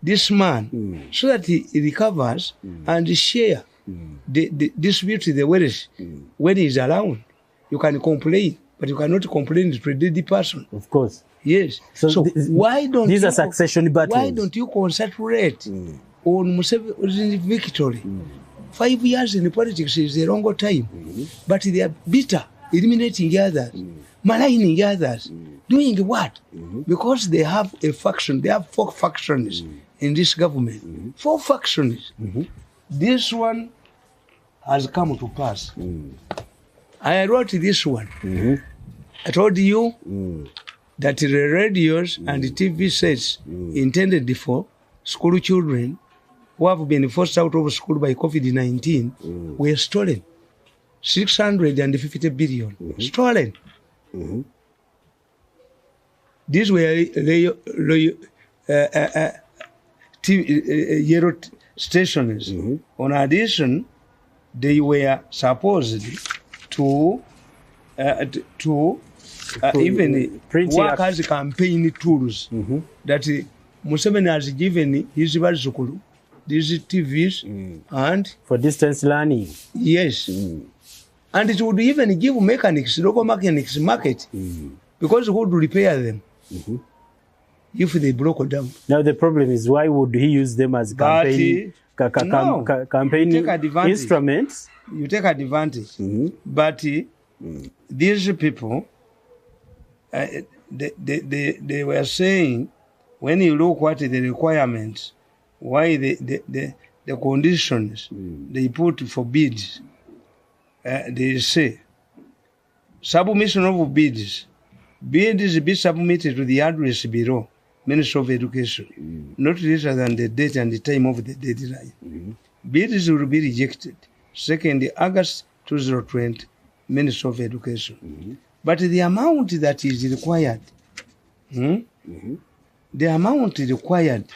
this man so that he recovers and share the dispute the wealth when he's around? You can complain, but you cannot complain to a dead person. Of course. Yes. So why don't these are succession battles? Why don't you concentrate on Museveni's victory? 5 years in politics is a long time, but they are bitter, eliminating others, maligning others. Doing what? Because they have a faction. They have 4 factions in this government. 4 factions. This one has come to pass. I wrote this one. I told you that the radios and the TV sets intended for school children who have been forced out of school by COVID-19 were stolen. 650 billion. Stolen. These were yellow stations. On addition, they were supposed to even work as campaign tools that Museveni has given his Bazukulu, these TVs, and for distance learning. Yes. And it would even give local mechanics market, because who would repair them if they broke down? Now the problem is, why would he use them as campaign instruments? You take advantage. But these people, they were saying, when you look what the requirements, why the conditions they put for bids, they say submission of bids be submitted to the address below, Ministry of Education, not later than the date and the time of the deadline. Bids will be rejected 2nd August 2020, Ministry of Education. But the amount that is required, the amount required,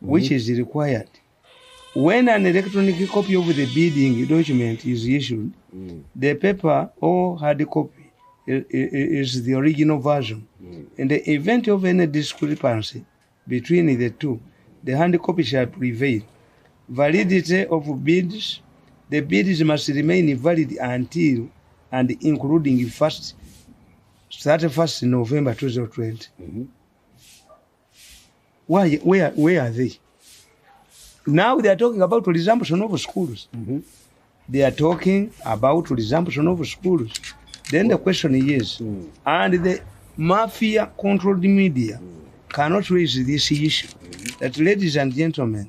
which is required, when an electronic copy of the bidding document is issued, the paper or hard copy is the original version. In the event of any discrepancy between the two, the hard copy shall prevail. Validity of bids, the bids must remain valid until and including 31st November 2020. Where are they? Now they are talking about resumption of schools. They are talking about resumption of schools. Then the question is, and the mafia-controlled media cannot raise this issue, that, ladies and gentlemen,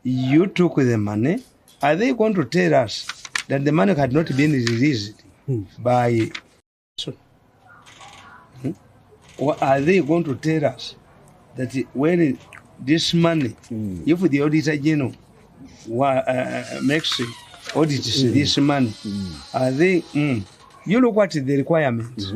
you took the money. Are they going to tell us that the money had not been released by... Or are they going to tell us that when this money, if the Auditor General makes audits this money, are they... You look at the requirements.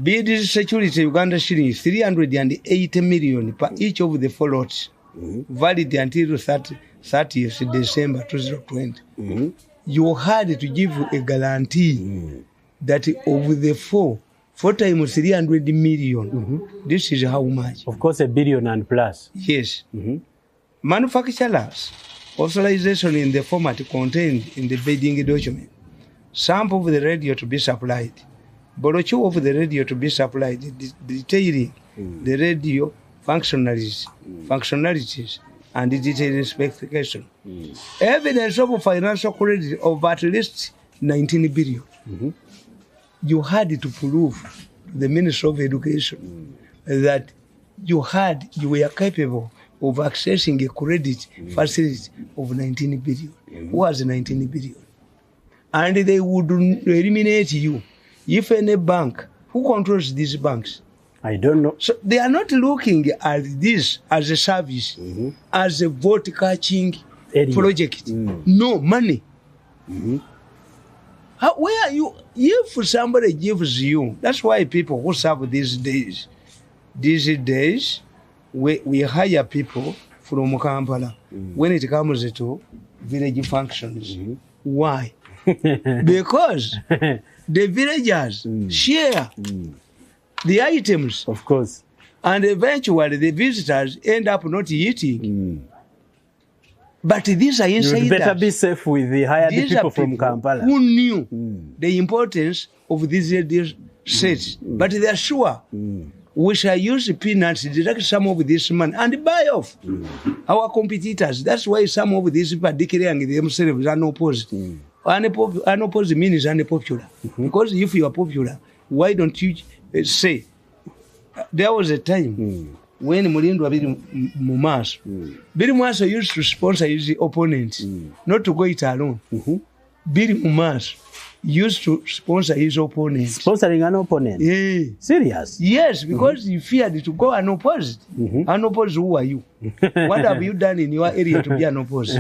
Bid security Uganda shilling 380 million per each of the 4 lots, valid until 30th December 2020. You had to give a guarantee that over the 4 times 300 million, this is how much? Of course, $1 billion and plus. Yes. Manufacturers' authorization in the format contained in the bidding document. Sample of the radio to be supplied. Brochure of the radio to be supplied, detailing the radio functionalities and the detailed specification. Evidence of financial credit of at least 19 billion. You had to prove the Ministry of Education that you were capable of accessing a credit facility of 19 billion. Who has 19 billion? And they would eliminate you. If any bank, who controls these banks? I don't know. So they are not looking at this as a service, as a vote catching project. No, money. Where are you? If somebody gives you, that's why people who serve these days, we hire people from Kampala when it comes to village functions. Why? Because the villagers share the items. Of course. And eventually the visitors end up not eating. But these are insiders. You'd better be safe with the hired people from Kampala. Who knew the importance of these sets. But they are sure we shall use peanuts, deduct some of this money, and buy off our competitors. That's why some of these people are declaring themselves unopposed. Unopposed means unpopular. Because if you are popular, why don't you say? There was a time when Mulindo Biri Mumaso, Biri Mumaso used to sponsor his opponents, not to go it alone. Biri Mumaso used to sponsor his opponents. Sponsoring an opponent? Yeah. Serious? Yes, because he feared to go unopposed. Unopposed, who are you? What have you done in your area to be unopposed?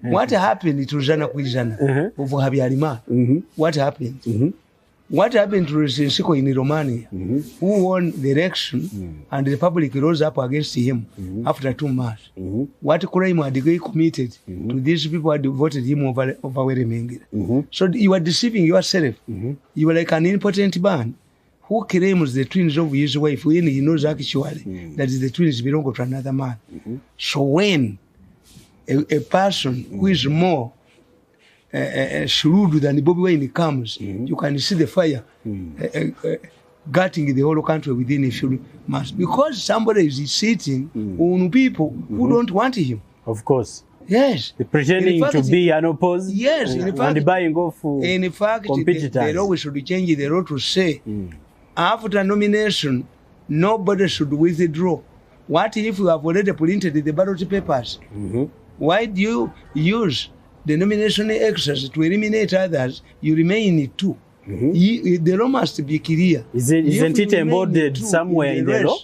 What happened to Jana Kwijana of Habiarima? What happened? What happened to Sensiko in Romania, who won the election and the public rose up against him after 2 months? What crime had he committed to these people who voted him overwhelmingly? So you are deceiving yourself. You are like an impotent man who claims the twins of his wife when he knows actually that the twins belong to another man. So when a person who is more shrewd than Bobiwine comes, you can see the fire gutting the whole country within a few months. Because somebody is sitting on people who don't want him. Of course. Yes. Pretending to be unopposed. Yes. In fact, and buying off competitors. The law should change the law to say, after nomination, nobody should withdraw. What if you have already printed the ballot papers? Why do you use the nomination exercise to eliminate others? You remain in 2. The law must be clear. Isn't it embodied somewhere in the law?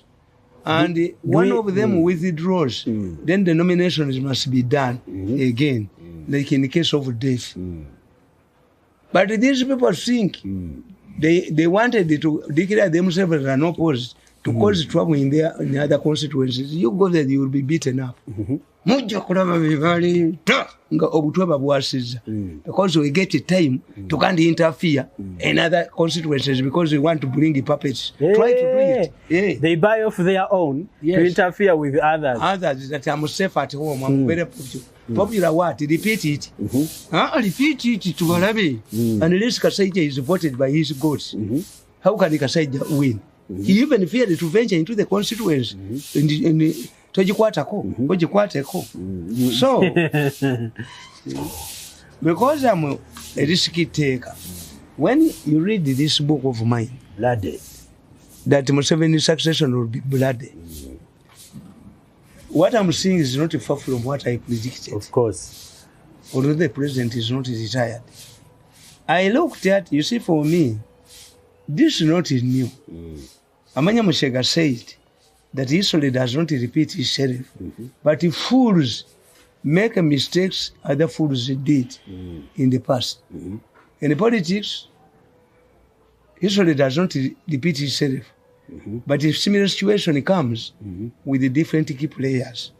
And one of them withdraws, then the nominations must be done again, like in the case of death. But these people think they wanted to declare themselves as unopposed to cause trouble in the other constituencies. You go there, you will be beaten up. Because we get a time to can't interfere in other constituencies because we want to bring the puppets. Try to do it. They buy off their own to interfere with others. Others that I'm safe at home, I'm very popular. Popular what? Repeat it. Repeat it to Malawi. Unless Kasaija is voted by his gods, how can Kasaija win? He even feared to venture into the constituency. So, because I'm a risky taker, when you read this book of mine, bloody, that Museveni's succession will be bloody, what I'm seeing is not far from what I predicted. Of course. Although the president is not retired. I looked at, you see, for me, this is not new. Amanya Mushega said that history does not repeat itself, but fools make mistakes other fools did in the past. In politics, history does not repeat itself, but if similar situation comes with the different key players.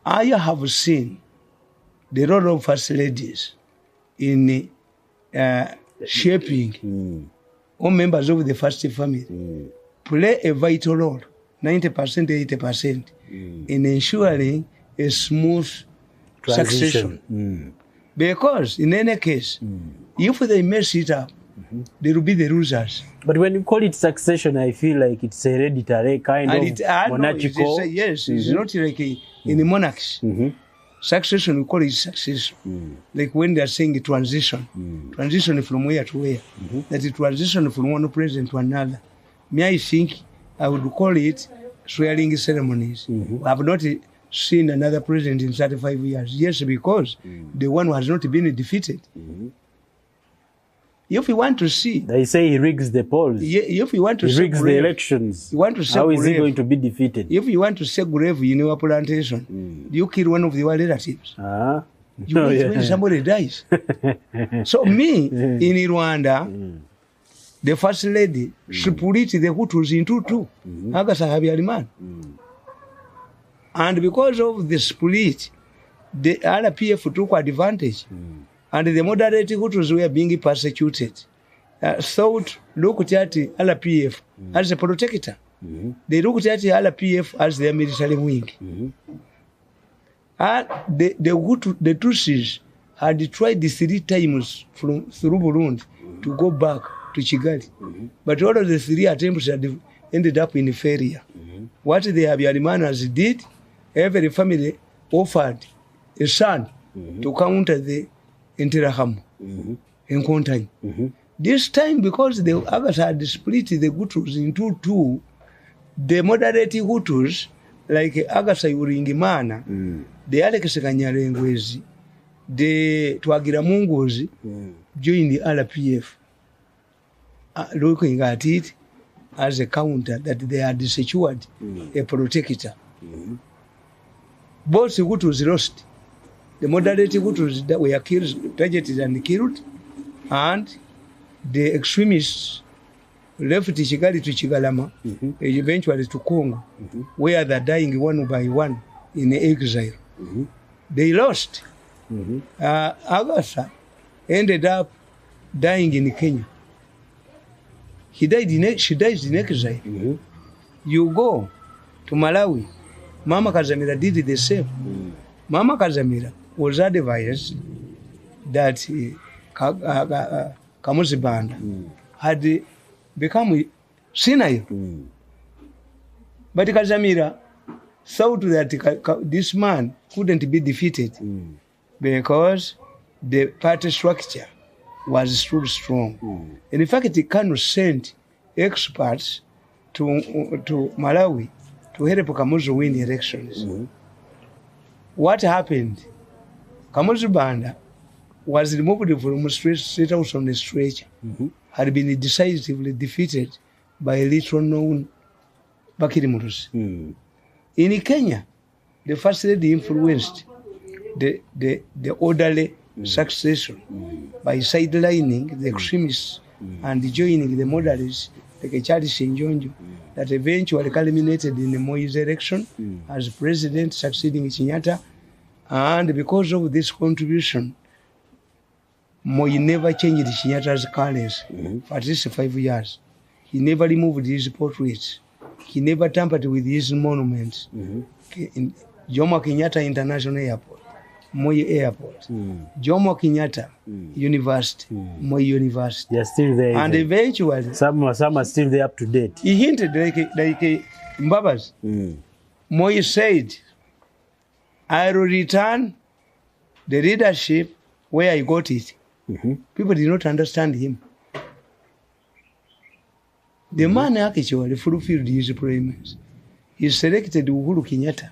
I have seen the role of first ladies in shaping all members of the first family play a vital role. 90%, 80% in ensuring a smooth succession. Because in any case, if they mess it up, they will be the losers. But when you call it succession, I feel like it's hereditary, kind of monarchical. Yes, it's not like in the monarchs. Succession, we call it succession. Like when they are saying a transition. Transition from where to where. That is transition from one president to another. Me, I think I would call it swearing ceremonies. We have not seen another president in 35 years. Yes, because the one who has not been defeated. If you want to see, they say he rigs the polls. If you want to he rigs the elections. You want to say how is he going to be defeated? If you want to say grave in your plantation, you kill one of your relatives. When somebody dies. So me in Rwanda, the first lady, she split the Hutus into two. And because of the split, the RPF took advantage. And the moderate Hutus were being persecuted. Thought, looked at RPF as a protector. They looked at RPF as their military wing. And the Tutsis had tried 3 times through Burundi to go back to Kigali. But all of the 3 attempts had ended up in failure. What the Habyarimana did, every family offered a son to counter the Interahamwe in Kontai. This time, because the Agas had split the Hutus into 2, the moderate Hutus, like Agasa Uringimana, the Alex Kanyarengwezi, the Twagiramungozi, joined the RPF, looking at it as a counter that they had secured a protector. Both Hutus lost. The moderate Hutus that were killed, targeted and killed, and the extremists left Kigali to Kigalama, eventually to Congo, where they're dying one by one in exile. They lost. Agasa ended up dying in Kenya. She dies in exile. You go to Malawi, Mama Kazamira did the same. Mama Kazamira was advised that Kamusi Banda had become senile. But Kazamira thought that this man couldn't be defeated because the party structure was still strong. And in fact, Kanu sent experts to Malawi to help Kamuzu win elections. What happened? Kamuzu Banda was removed from State House on a stretcher, had been decisively defeated by a little known Bakiri Murusi. In Kenya, the first lady influenced the orderly succession by sidelining the extremists and joining the moderates like Charles Njonjo, that eventually culminated in the Moise election as president, succeeding Kenyatta. And because of this contribution, Moi never changed Kenyatta's colors for at least 5 years. He never removed his portraits. He never tampered with his monuments. In Jomo Kenyatta International Airport, Moi Airport, Jomo Kenyatta University, Moi University. They're still there. And eventually, some are still there up to date. He hinted like Mbabas. Moi said, I will return the leadership where I got it. People did not understand him. The man actually fulfilled his promise. He selected Uhuru Kenyatta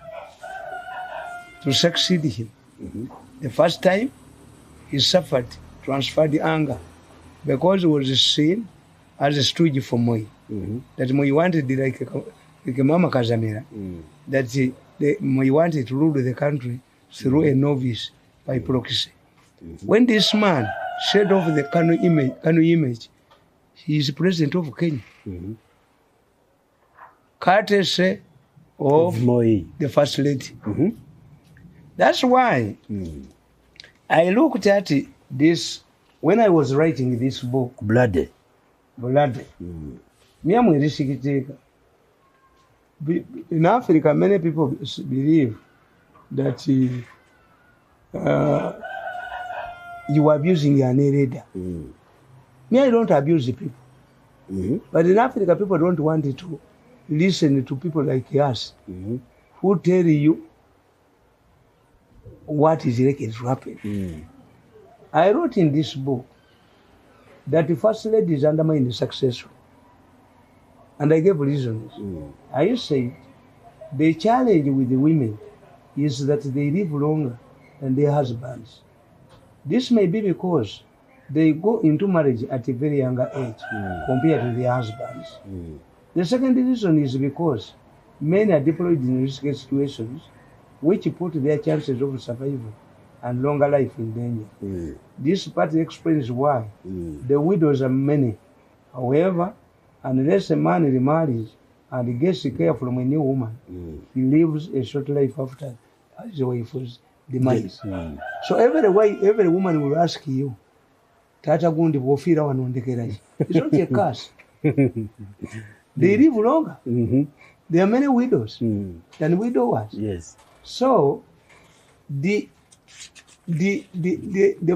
to succeed him. The first time, he suffered transferred anger because he was seen as a stooge for Moi. That Moi wanted, like Mama Kazamira, that Moi wanted to rule the country through a novice by proxy. When this man shed off the Kanu image, he is president of Kenya. Courtesy of Moi, the first lady. That's why I looked at this when I was writing this book. Bloody. In Africa, many people believe that you are abusing an leader. Me, I don't abuse the people. But in Africa, people don't want to listen to people like us who tell you what is likely to happen. I wrote in this book that the first lady is undermining the successful. And I gave reasons. I said The challenge with the women is that they live longer than their husbands. This may be because they go into marriage at a very younger age compared to their husbands. The second reason is because men are deployed in risky situations which put their chances of survival and longer life in danger. This partly explains why the widows are many. However, unless a man remarries and gets care from a new woman, he lives a short life after his wife's demise. So every woman will ask you, Tata gundi wofira wanondekeraji. It's not a curse. They live longer. There are many widows than widowers. Yes. So the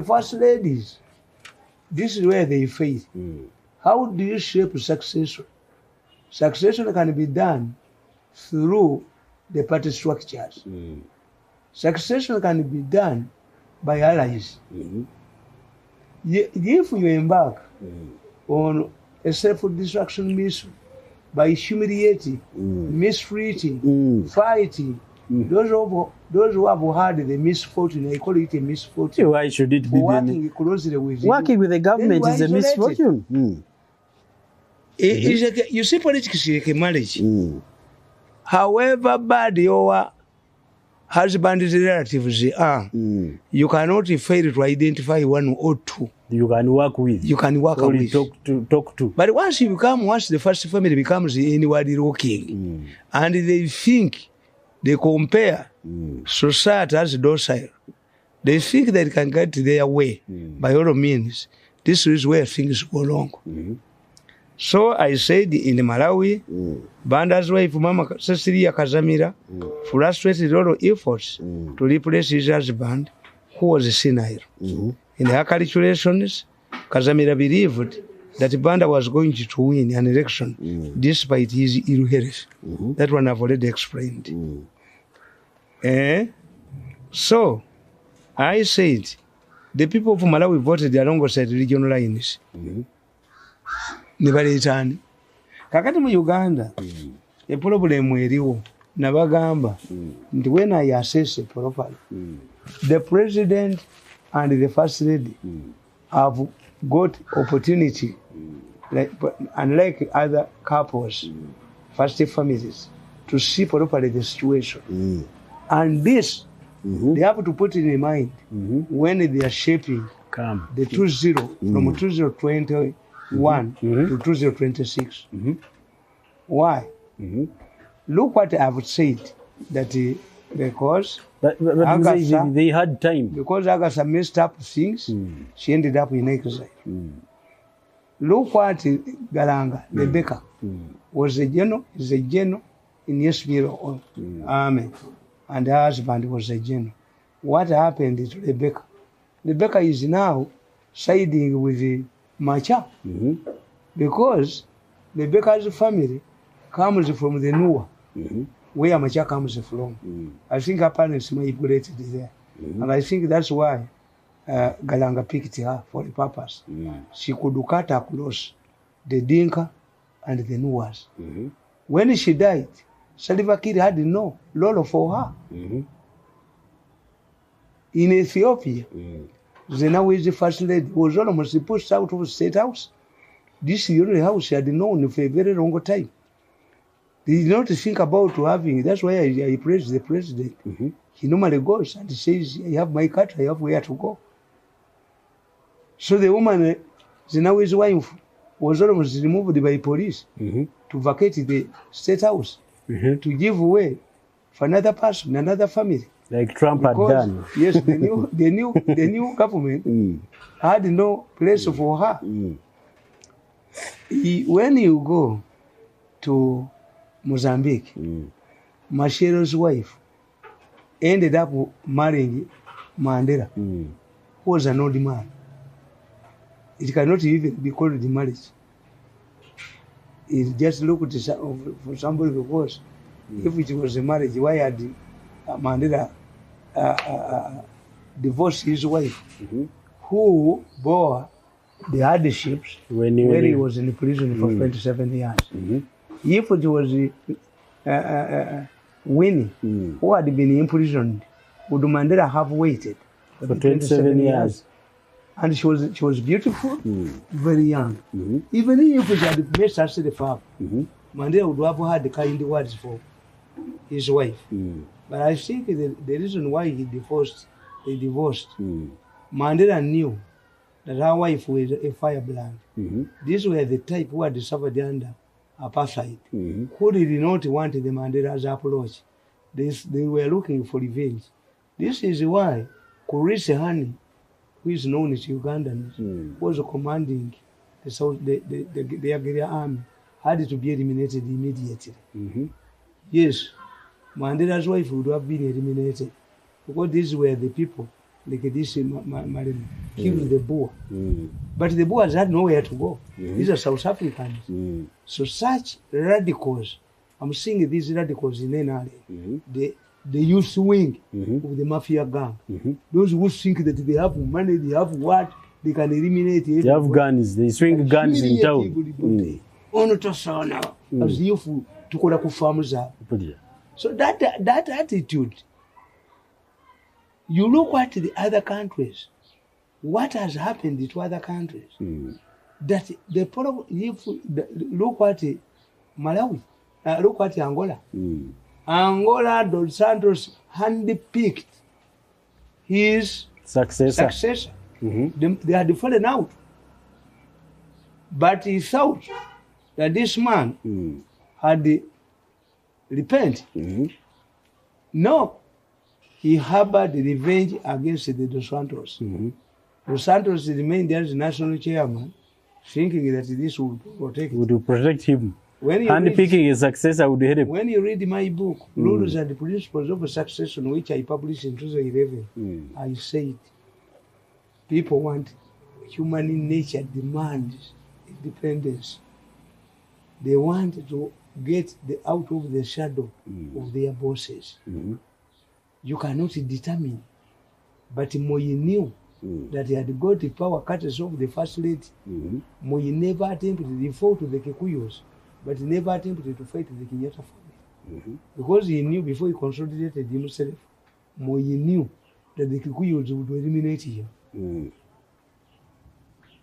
first ladies, this is where they fail. How do you shape succession? Succession can be done through the party structures. Succession can be done by allies. If you embark on a self-destruction mission by humiliating, mistreating, fighting, those who have had the misfortune, I call it a misfortune. Why should it be working closely with you? Working with the government is a misfortune. You see, politics is like a marriage. However bad your husband's relatives are, you cannot fail to identify one or two. You can work with. You can work with. Talk to. But once the first family becomes anybody looking, and they think, they compare society as docile, they think they can get their way by all means. This is where things go wrong. So I said in Malawi, Banda's wife, Mama Cecilia Kazamira, frustrated all efforts to replace his husband, who was senile. In her calculations, Kazamira believed that Banda was going to win an election despite his ill health. That one I've already explained. So I said the people of Malawi voted alongside regional lines. Nibaletani. Kakati mu Uganda, a problem eriwo nabagamba nti when I assess it properly, the president and the first lady have got opportunity, unlike other couples, first families, to see properly the situation. And this, they have to put it in mind when they are shaping the 2-0 from 2021 to 2026. Why? Look what I've said, that because Agatha, they had time. Because Agatha messed up things, she ended up in exile. Look what Galanga, Rebecca, was a general, is a general in Yesville Army, and her husband was a general. What happened to Rebecca? Rebecca is now siding with Macha, because Rebecca's family comes from the n.u.p, where Macha comes from. I think her parents migrated there. And I think that's why Galanga picked her for the purpose. She could cut across the Dinka and the Nuas. When she died, Salva Kiir had no law for her. In Ethiopia, Zenawi's first lady was almost pushed out of the state house. This is the only house she had known for a very long time. They did not think about having. That's why I praise the president. He normally goes and says, I have my country, I have where to go. So the woman, Zenawi's wife, was almost removed by police to vacate the state house, to give way for another person, another family. Like Trump had done. Yes, the new government had no place for her. When you go to Mozambique, Machero's wife ended up marrying Mandela, who was an old man. It cannot even be called the marriage. It just looked for somebody, because if it was a marriage, why had Mandela divorced his wife, who bore the hardships when he was in prison for 27 years. If it was Winnie, who had been imprisoned, would Mandela have waited for 27 years? And she was beautiful, very young. Even if she had made such a father, Mandela would have had the kind words for his wife. But I think the reason why they divorced, Mandela knew that her wife was a firebrand. These were the type who had suffered under apartheid, who did not want the Mandela's approach. They were looking for revenge. This is why Kurisi Hani, who is known as Ugandan, was commanding the Aguirre army, had to be eliminated immediately. Yes, Mandela's wife would have been eliminated because these were the people like this Marine killed the Boer. But the Boers had nowhere to go. These are South Africans. So such radicals, I'm seeing these radicals in NRA, the youth wing of the mafia gang. Those who think that they have money, they have what, they can eliminate everybody. They have guns, they swing guns in town. As youth tukola ku farms up. So that attitude, you look at the other countries, what has happened to other countries? That the problem, look at Malawi, look at Angola. Angola, Dos Santos handpicked his successor. They had fallen out. But he thought that this man had repented. No. He harbored revenge against the Dos Santos. Dos Santos remained there as national chairman, thinking that this would protect him. Handpicking his successor would help. When you read my book, Rules and Principles of Succession, which I published in 2011, I said people want, human nature demands independence. They want to get out of the shadow of their bosses. You cannot determine. But Moi knew that he had got the power cutters of the first lady. Moi never attempted to default to the Kikuyos, but he never attempted to fight the Kenyatta family. Because he knew before he consolidated himself, Moi knew that the Kikuyos would eliminate him.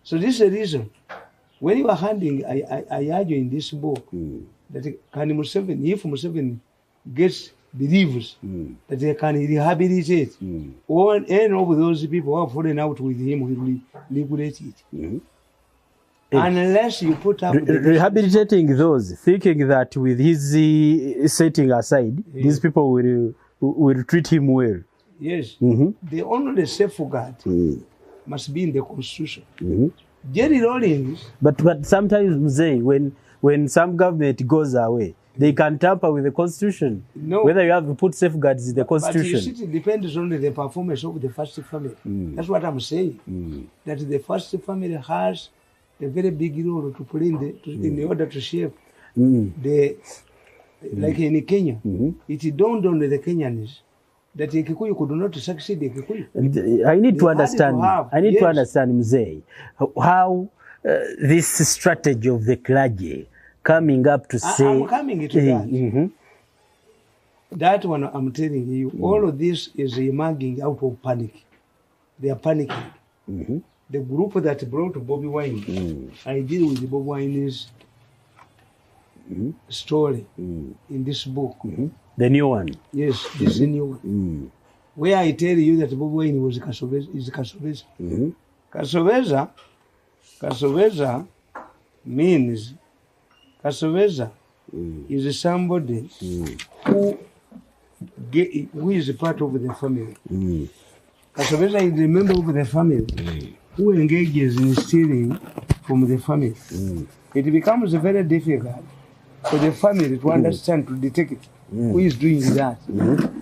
So this is the reason. When you are handing, I argue in this book that if Museveni gets believes that they can rehabilitate or any of those people who have fallen out with him will liberate it. Unless you put up rehabilitating those, thinking that with his setting aside, these people will treat him well. Yes. The only safeguard must be in the constitution. Jerry Rawlings. But sometimes say when some government goes away, they can tamper with the constitution. No. Whether you have to put safeguards in the constitution. But you see, it depends on the performance of the first family. That's what I'm saying. That the first family has a very big role to play in order to shape the, like in Kenya, it dawned on the Kenyans that the Kikuyu could not succeed the Kikuyu. I need to understand, to understand, Mzee, how this strategy of the clergy coming up to say... I'm coming to that. That one I'm telling you, all of this is emerging out of panic. They are panicking. The group that brought Bobiwine, I deal with the Bobiwine's story in this book. The new one? Yes, this is the new one. Where I tell you that Bobiwine was Kasoveza. Kasoveza means... Kasoveza is somebody who is a part of the family. Kasoveza is a member of the family who engages in stealing from the family. It becomes very difficult for the family to understand, to detect who is doing that.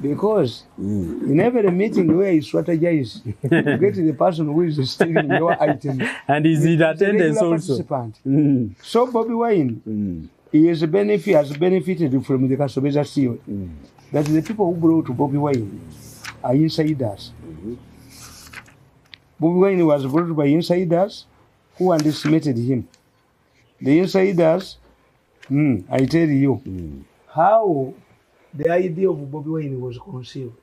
Because in every meeting where you strategize to get the person who is stealing your item. And is in attendance also. So Bobiwine has benefited from the Kasoveza theory. That the people who brought Bobiwine are insiders. Bobiwine was brought by insiders who underestimated him. The insiders, I tell you, how the idea of Bobiwine was conceived.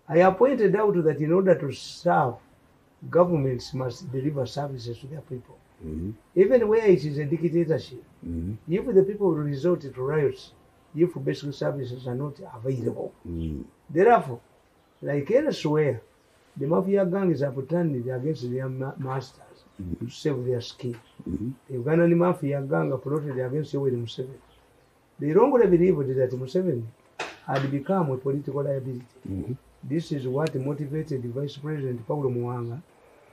I pointed out that in order to serve, governments must deliver services to their people. Even where it is a dictatorship, if the people resort to riots, if basic services are not available. Therefore, like elsewhere, the mafia gangs are pretending against their masters to save their skin. The Ugandan mafia gang are plotted against Yoweri Museveni. They wrongly believed that Museveni had become a political liability. This is what motivated the Vice President Paulo Muwanga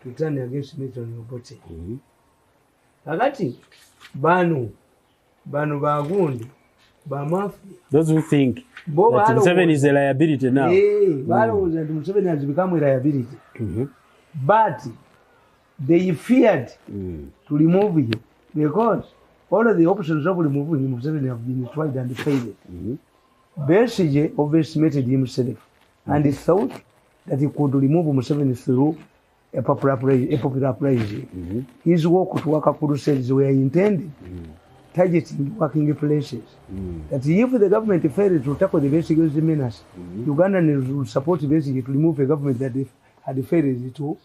to turn against Milton Obote. Kakati, banu bagundi, mafia. Those who think that Museveni is a liability now. That Museveni has become a liability. But they feared to remove him because all of the options of removing Museveni have been tried and failed. Besigye overestimated himself and he thought that he could remove Museveni through a popular praise. His work to work crusades were intended targeting working places. That if the government failed to tackle the basic menace, Ugandans would support basically to remove a government that had failed to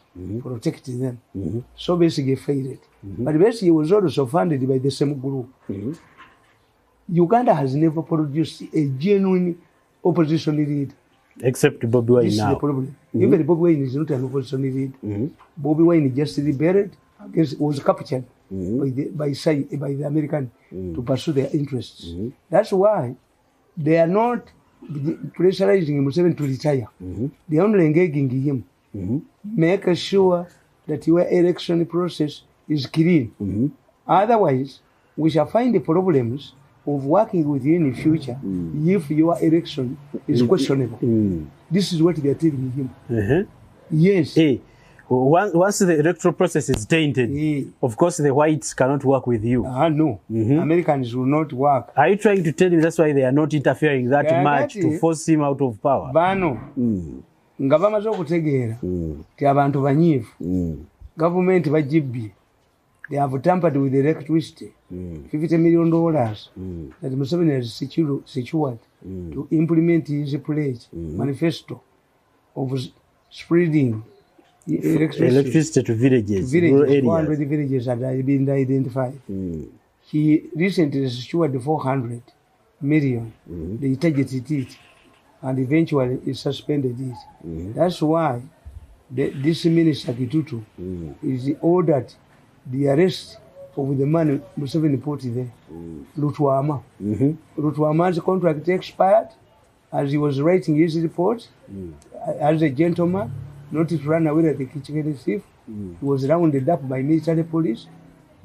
protect them. So basically failed. But basically was also funded by the same group. Uganda has never produced a genuine opposition leader. Except Bobiwine now. This is the problem. Even Bobiwine is not an opposition leader. Bobiwine just rebelled, was captured by the American to pursue their interests. That's why they are not pressurizing Museveni to retire. They are only engaging him. Make sure that your election process is clean. Otherwise, we shall find the problems of working with you in the future if your election is questionable. This is what they are telling him. Yes. Hey, once the electoral process is tainted, of course the whites cannot work with you. No. Americans will not work. Are you trying to tell me that's why they are not interfering that much to force him out of power? Bano. Nga bamaze okutegeera ti abantu banyiivu. Government bajibbi. They have tampered with the electricity. $50 million that Museveni has secured to implement his pledge manifesto of spreading electricity to villages. 400 villages that have been identified. He recently secured 400 million. They targeted it and eventually he suspended it. That's why this Minister Kitutu is ordered the arrest of the man Museveni put there, Lutwama. Lutwama's contract expired as he was writing his report as a gentleman, not to run away like a kitchen thief. He was rounded up by military police,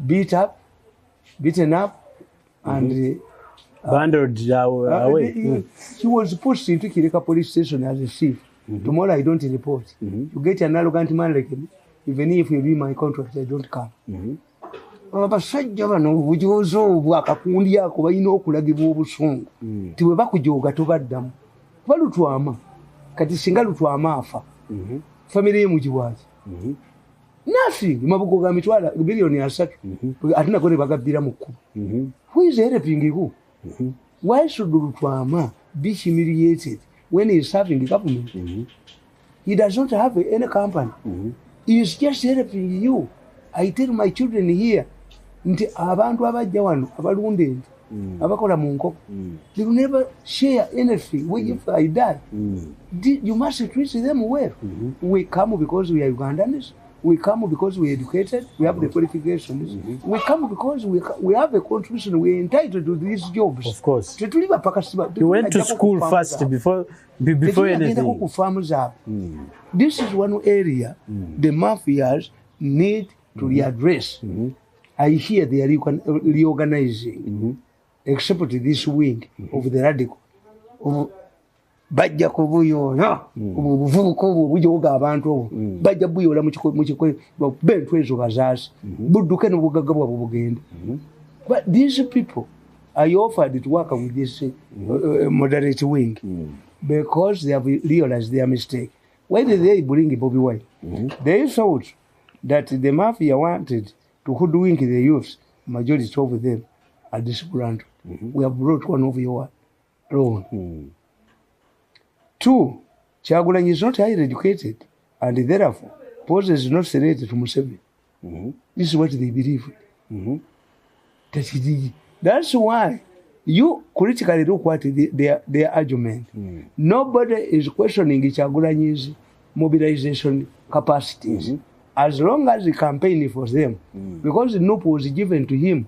beaten up, and bundled away. He was pushed into Kirika police station as a thief. Tomorrow I don't report. You get an arrogant man like him. Even if you read my contract, I don't come. Abasajja bano obujozo obwo akakundi ako balina okulagibwa obusungu ti bwe bakujooga tobaddamu balutwama kati singa lutwama afa family yemugiwaaki nothing mabugo ga mitwala bilioni 3 atina kone bagabbira mu kkubo who is helping you? Why should lutwama be humiliated when he is serving the government? He does not have any company. He is just helping you. I tell my children here, nti abantu abajja wano abalunda ente abakola mu nkoko, they will never share anything if I die. You must treat them well. We come because we are Ugandans. We come because we are educated. We have the qualifications. We come because we have a contribution. We are entitled to these jobs. Of course. You went to school first before anything. This is one area the mafias need to readdress. I hear they are reorganizing, except this wing of the radical. Bajja kubuyola obuvubuka obwo bujoga abantu obwo bajja buyola mu kikwe bentu ezo bazaasi budduke n'obugagga bwabwe bugenda. But these people are offered to work with this moderate wing because they have realized their mistake. Why did they bring Bobiwine? They thought that the mafia wanted to hoodwink the youths. Majority of them are disgruntled. We have brought one of your alone. 2, Kyagulanyi is not highly educated and therefore poses no threat to Museveni. This is what they believe. That's why you critically look at their argument. Nobody is questioning Kyagulanyi's mobilization capacities as long as the campaign for them, because the n.u.p was given to him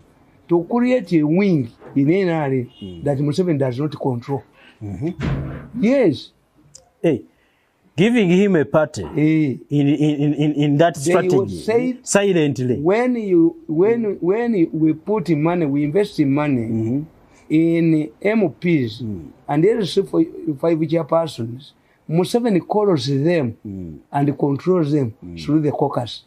to create a wing in NRA that Museveni does not control. Yes. Hey, giving him a party in that strategy silently. When we put in money, we invest in money in MPs and there is 5 chairpersons, Museveni calls them and controls them through the caucus.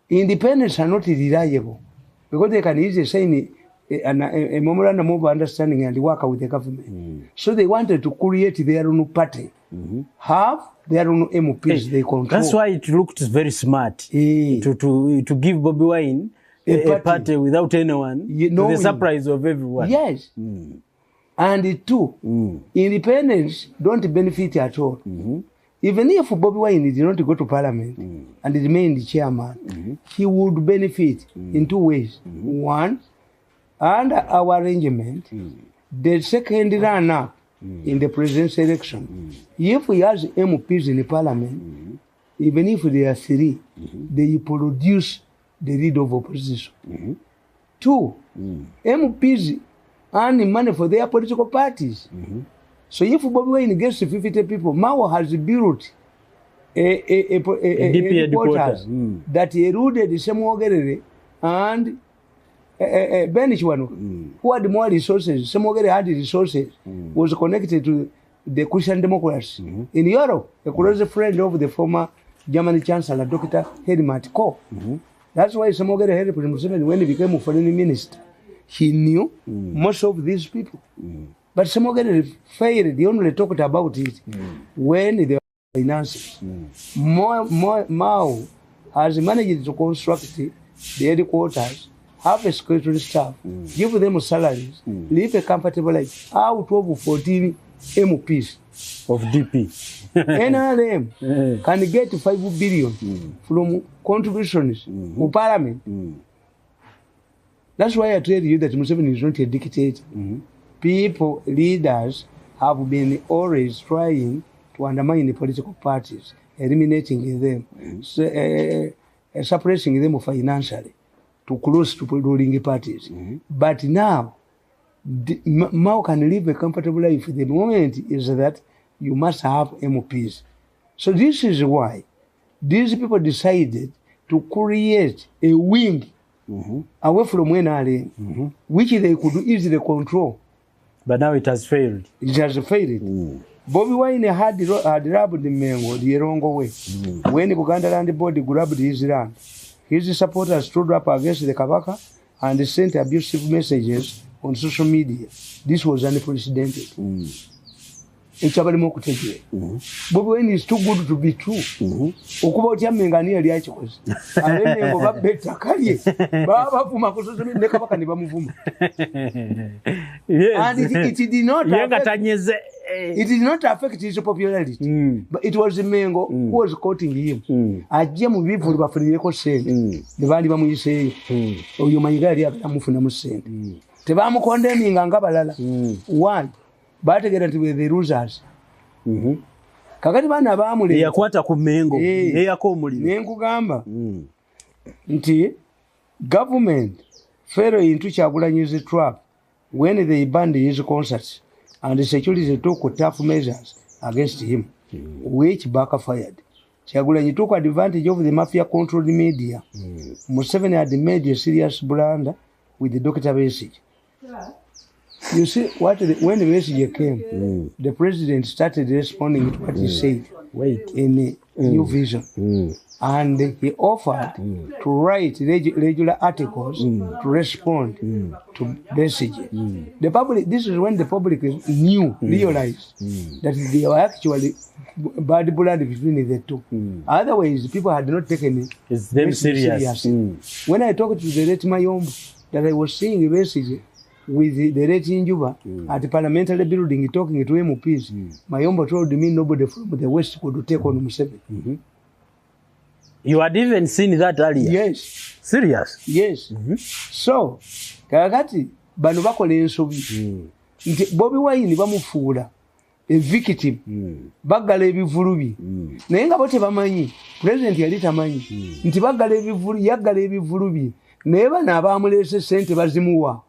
Independents are not reliable because they can easily sign a memorandum of understanding and work with the government. So they wanted to create their own party, have their own MPs they control. That's why it looked very smart to give Bobiwine a party without anyone, to the surprise of everyone. Yes. And 2, independents don't benefit at all. Even if Bobiwine did not go to parliament and remain the chairman, he would benefit in 2 ways. 1, under our arrangement, the second run-up in the presidential election, if he has MPs in the parliament, even if they are 3, they produce the leader of opposition. 2, MPs earn money for their political parties. So if Bobiwine gets 50 people, Mao has built a headquarters that eluded Semwogerere and Benishwano, who had more resources. Semwogerere had resources, was connected to the Christian Democrats. In Europe, a close friend of the former German Chancellor, Dr. Helmut Kohl. That's why Semwogerere helped Museveni when he became a foreign minister. He knew most of these people. But Semwogerere failed. He only talked about it when they were finances. Mao has managed to construct the headquarters, have a security staff, give them salaries, live a comfortable life out of 14 MPs of DP. NRM can get 5 billion from contributions to parliament. That's why I tell you that Museveni is not a dictator. People, leaders, have been always trying to undermine the political parties, eliminating them, suppressing them financially, to close to ruling parties. But now, Mao can live a comfortable life. The moment is that you must have MPs. So this is why these people decided to create a wing away from NRA, which they could easily control. But now it has failed. It has failed. Bobiwine had robbed the Mengo the wrong way. When the Uganda Land Board grabbed his land, his supporters stood up against the Kabaka and sent abusive messages on social media. This was unprecedented. Bobiwine is too good to be true. Ukuba Mengani aliachikoze. Alene ngoba beta kalye. Baba fuma ku social media Kabaka ne bamuvuma. Yes. And it did not it did not affect his popularity. But it was Mengo who was quoting him. Ajje mu bivulu bafulireko sente. Ne bali bamuyise oyo mayigali akamufuna mu sente. Tebamukondeming nga balala. One, bategera nti the losers. Kakati bana baamule yakwata ku Mengo eyako omuliro. Nenkugamba nti government fell into Kyagulanyi's trap when they banned his concerts and the security took tough measures against him, which backfired. Kyagulanyi took advantage of the mafia-controlled media. Museveni had made a serious blunder with the doctor message. You see, when the message came, the president started responding to what he said in New Vision. And he offered to write regular articles to respond to messages. The public, this is when the public realized that they were actually bad blood between the two. Otherwise, people had not taken them seriously. When I talked to the late Mayombo that I was seeing a message with the late Njuba at the parliamentary building talking to MPs. Mayombo told me nobody from the West could take on Museveni. You had even seen that earlier? Yes. Serious? Yes. So, kakati, bano bakola ensobi. Nti Bobiwine bamufuula a victim. Baggala ebivulubi. Naye nga bo tebamanyi. President yali tamanyi. Nti baggala ebivulubi, yaggala ebivulubi. Naye bano abamuleese ssente bazimuwa.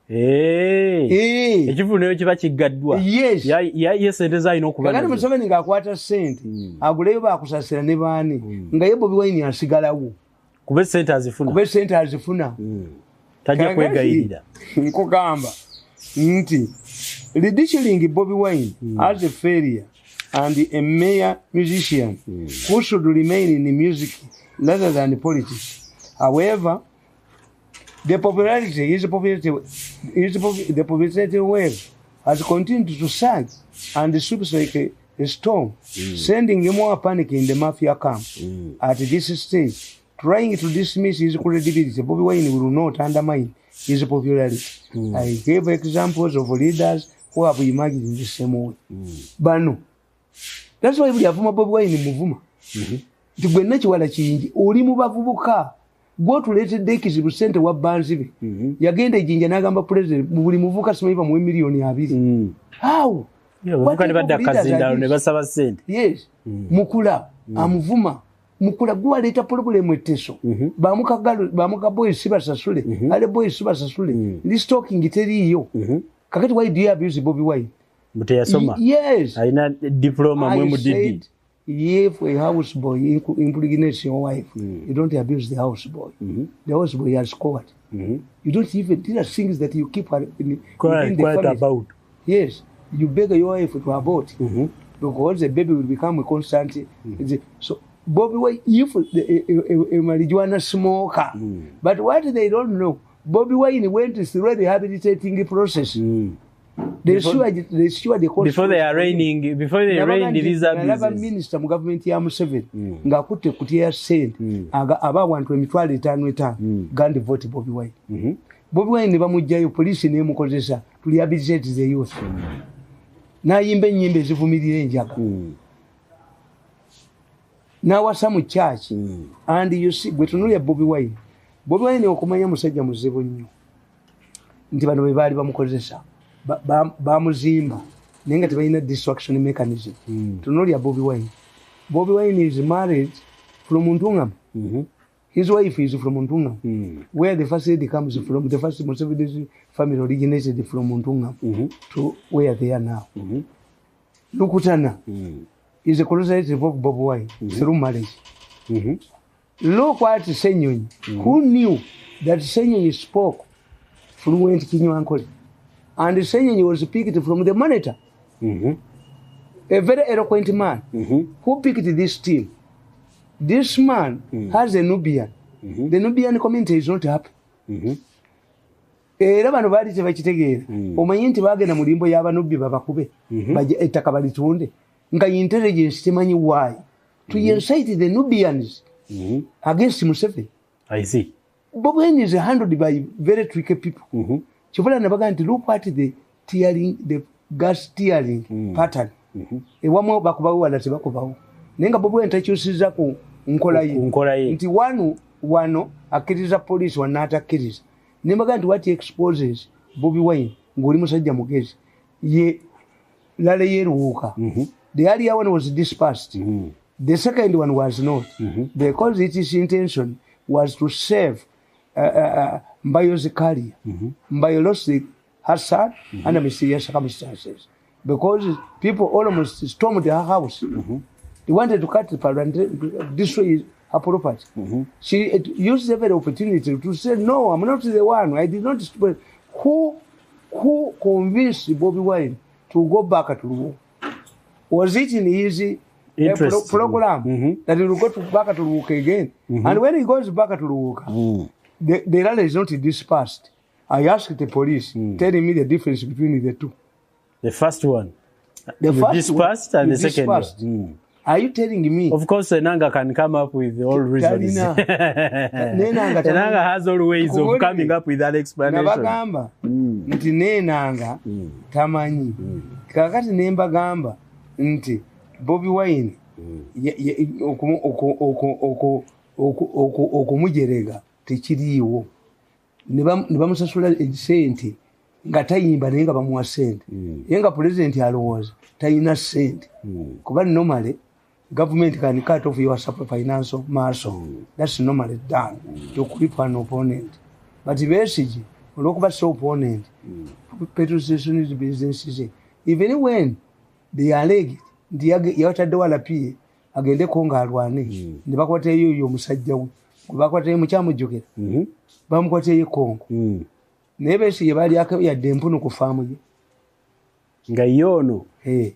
Ekivuniro kiba kiggaddwa. Yes. Ye ssente zalina okuba. Kakati Museveni ng'akwata ssente. Aguleyo baakusasira ne baani. Nga ye Bobiwine asigalawo. Kube ssente azifuna. Tajja kwegayirira. Nkugamba nti ridiculing Bobiwine as a failure and a mere musician who should remain in the music rather than politics. However, the popularity wave has continued to surge and sweeps like a storm, sending more panic in the mafia camp. At this stage, trying to dismiss his credibility, Bobiwine will not undermine his popularity. I gave examples of leaders who have imagined in the same way. Bano. That's why we have Bobiwine Muvuma. The Benachuala Chinji, Uri Mubavuka. Go to later decades of center wa Banzibi. Yagenda Jinja Nagamba president, Muri Muvuka Smiva $1 million. How? What about the Kazinda never sent? Yes. Mukula, Amvuma. Mukula gwa leta problem weteso. Bamuka boys siba sasule. Ale boys siba sasule. This talking iteri yo. Kakati why do you abuse Bobiwine? But yasoma. Yes. Aina diploma mwemu didi. If a houseboy impregnates your wife, you don't abuse the houseboy. The houseboy has scored. You don't even, these are things that you keep in quite about. Yes. You beg your wife to abort. Because the baby will become a constant. So, Bobiwine, if a marijuana smoker. But what they don't know, Bobiwine went through the rehabilitating process. They sure the cost. Before they rained visa another minister mu government ya Museveni ngakutte kutiya sente abantu emitwalo 5 gandi vote Bobiwine. Bobiwine ne bamujjayo police ne mukozesa to rehabilitate the youth. Nayimba ennyimba ezivumirira enjaga. Nawasa mu church and you see gwetunulya Bobiwine. Bobiwine okumanya musajja muzibu nnyo. Nti bano bebaali bamukozesa. Bamuzimba nenga tebalina distraction mechanism. Tunolya Bobiwine. Bobiwine is married from Muntungam. His wife is from Muntungam. Where the first lady comes from, the first Museveni family originated from Muntungam to where they are now. Lukutana is a close relative of Bobiwine through marriage. Look what Senyonyi, who knew that Senyonyi spoke fluent Kinyuankole. And Senyonyi was picked from the monitor. A very eloquent man who picked this team. This man has a Nubian. The Nubian community is not happy. Era bano baali tebakitegeera. Omanyi nti baagenda mu limbo y'abanubbi babakube ettaka balitunde nga intelligence temanyi why to incite the Nubians against Museveni. I see. Bobiwine is handled by very tricky people. Chifula nabaga nti look at the tearing, the gas tearing pattern. Ewamu bakubawo wala tebakubawo. Nenga Bobiwine takyusiza ku nkola ye. Nti wano akkiriza police wanaatakkiriza. Nembaga nti what exposes Bobiwine ng'oli musajja mugezi ye lale yeeruwuuka. The earlier one was dispersed. The second one was not. Because its intention was to save Mbayo's career. Mbayo lost her son under mysterious circumstances. Because people almost stormed her house. They wanted to cut the part and destroy her property. She used every opportunity to say, no, I'm not the one. I did not. Who convinced Bobiwine to go back to the war? Was it in his program that he will go back to the work again? And when he goes back to the work, the rally is not dispersed. I asked the police, telling me the difference between the two. The first one, the first dispersed, and the second one. Are you telling me? Of course, Enanga can come up with all reasons. Enanga has all ways of coming up with that explanation. Nabagamba, nti nenanga, tamanyi. Kakati nembagamba, nti Bobiwine, okumujerega, tekiriiwo. Nibamusasula sente, nga tayimba naye nga bamuwa sente. Yenga president alowooza, tayina sente. Kuba normally, government can cut off your financial muscle. That's normally done to grip an opponent. But basically, olwokuba so opponent, petrol station is business. Even when they are alleged, yawataddewo alapie agende konga alwane, ne bakwatayo oyo omusajja we, bakwatayo mukyamujjukira, bamukwatayo kongo. Naye Besigye baali yadde empunu ku faamu ye. Nga yono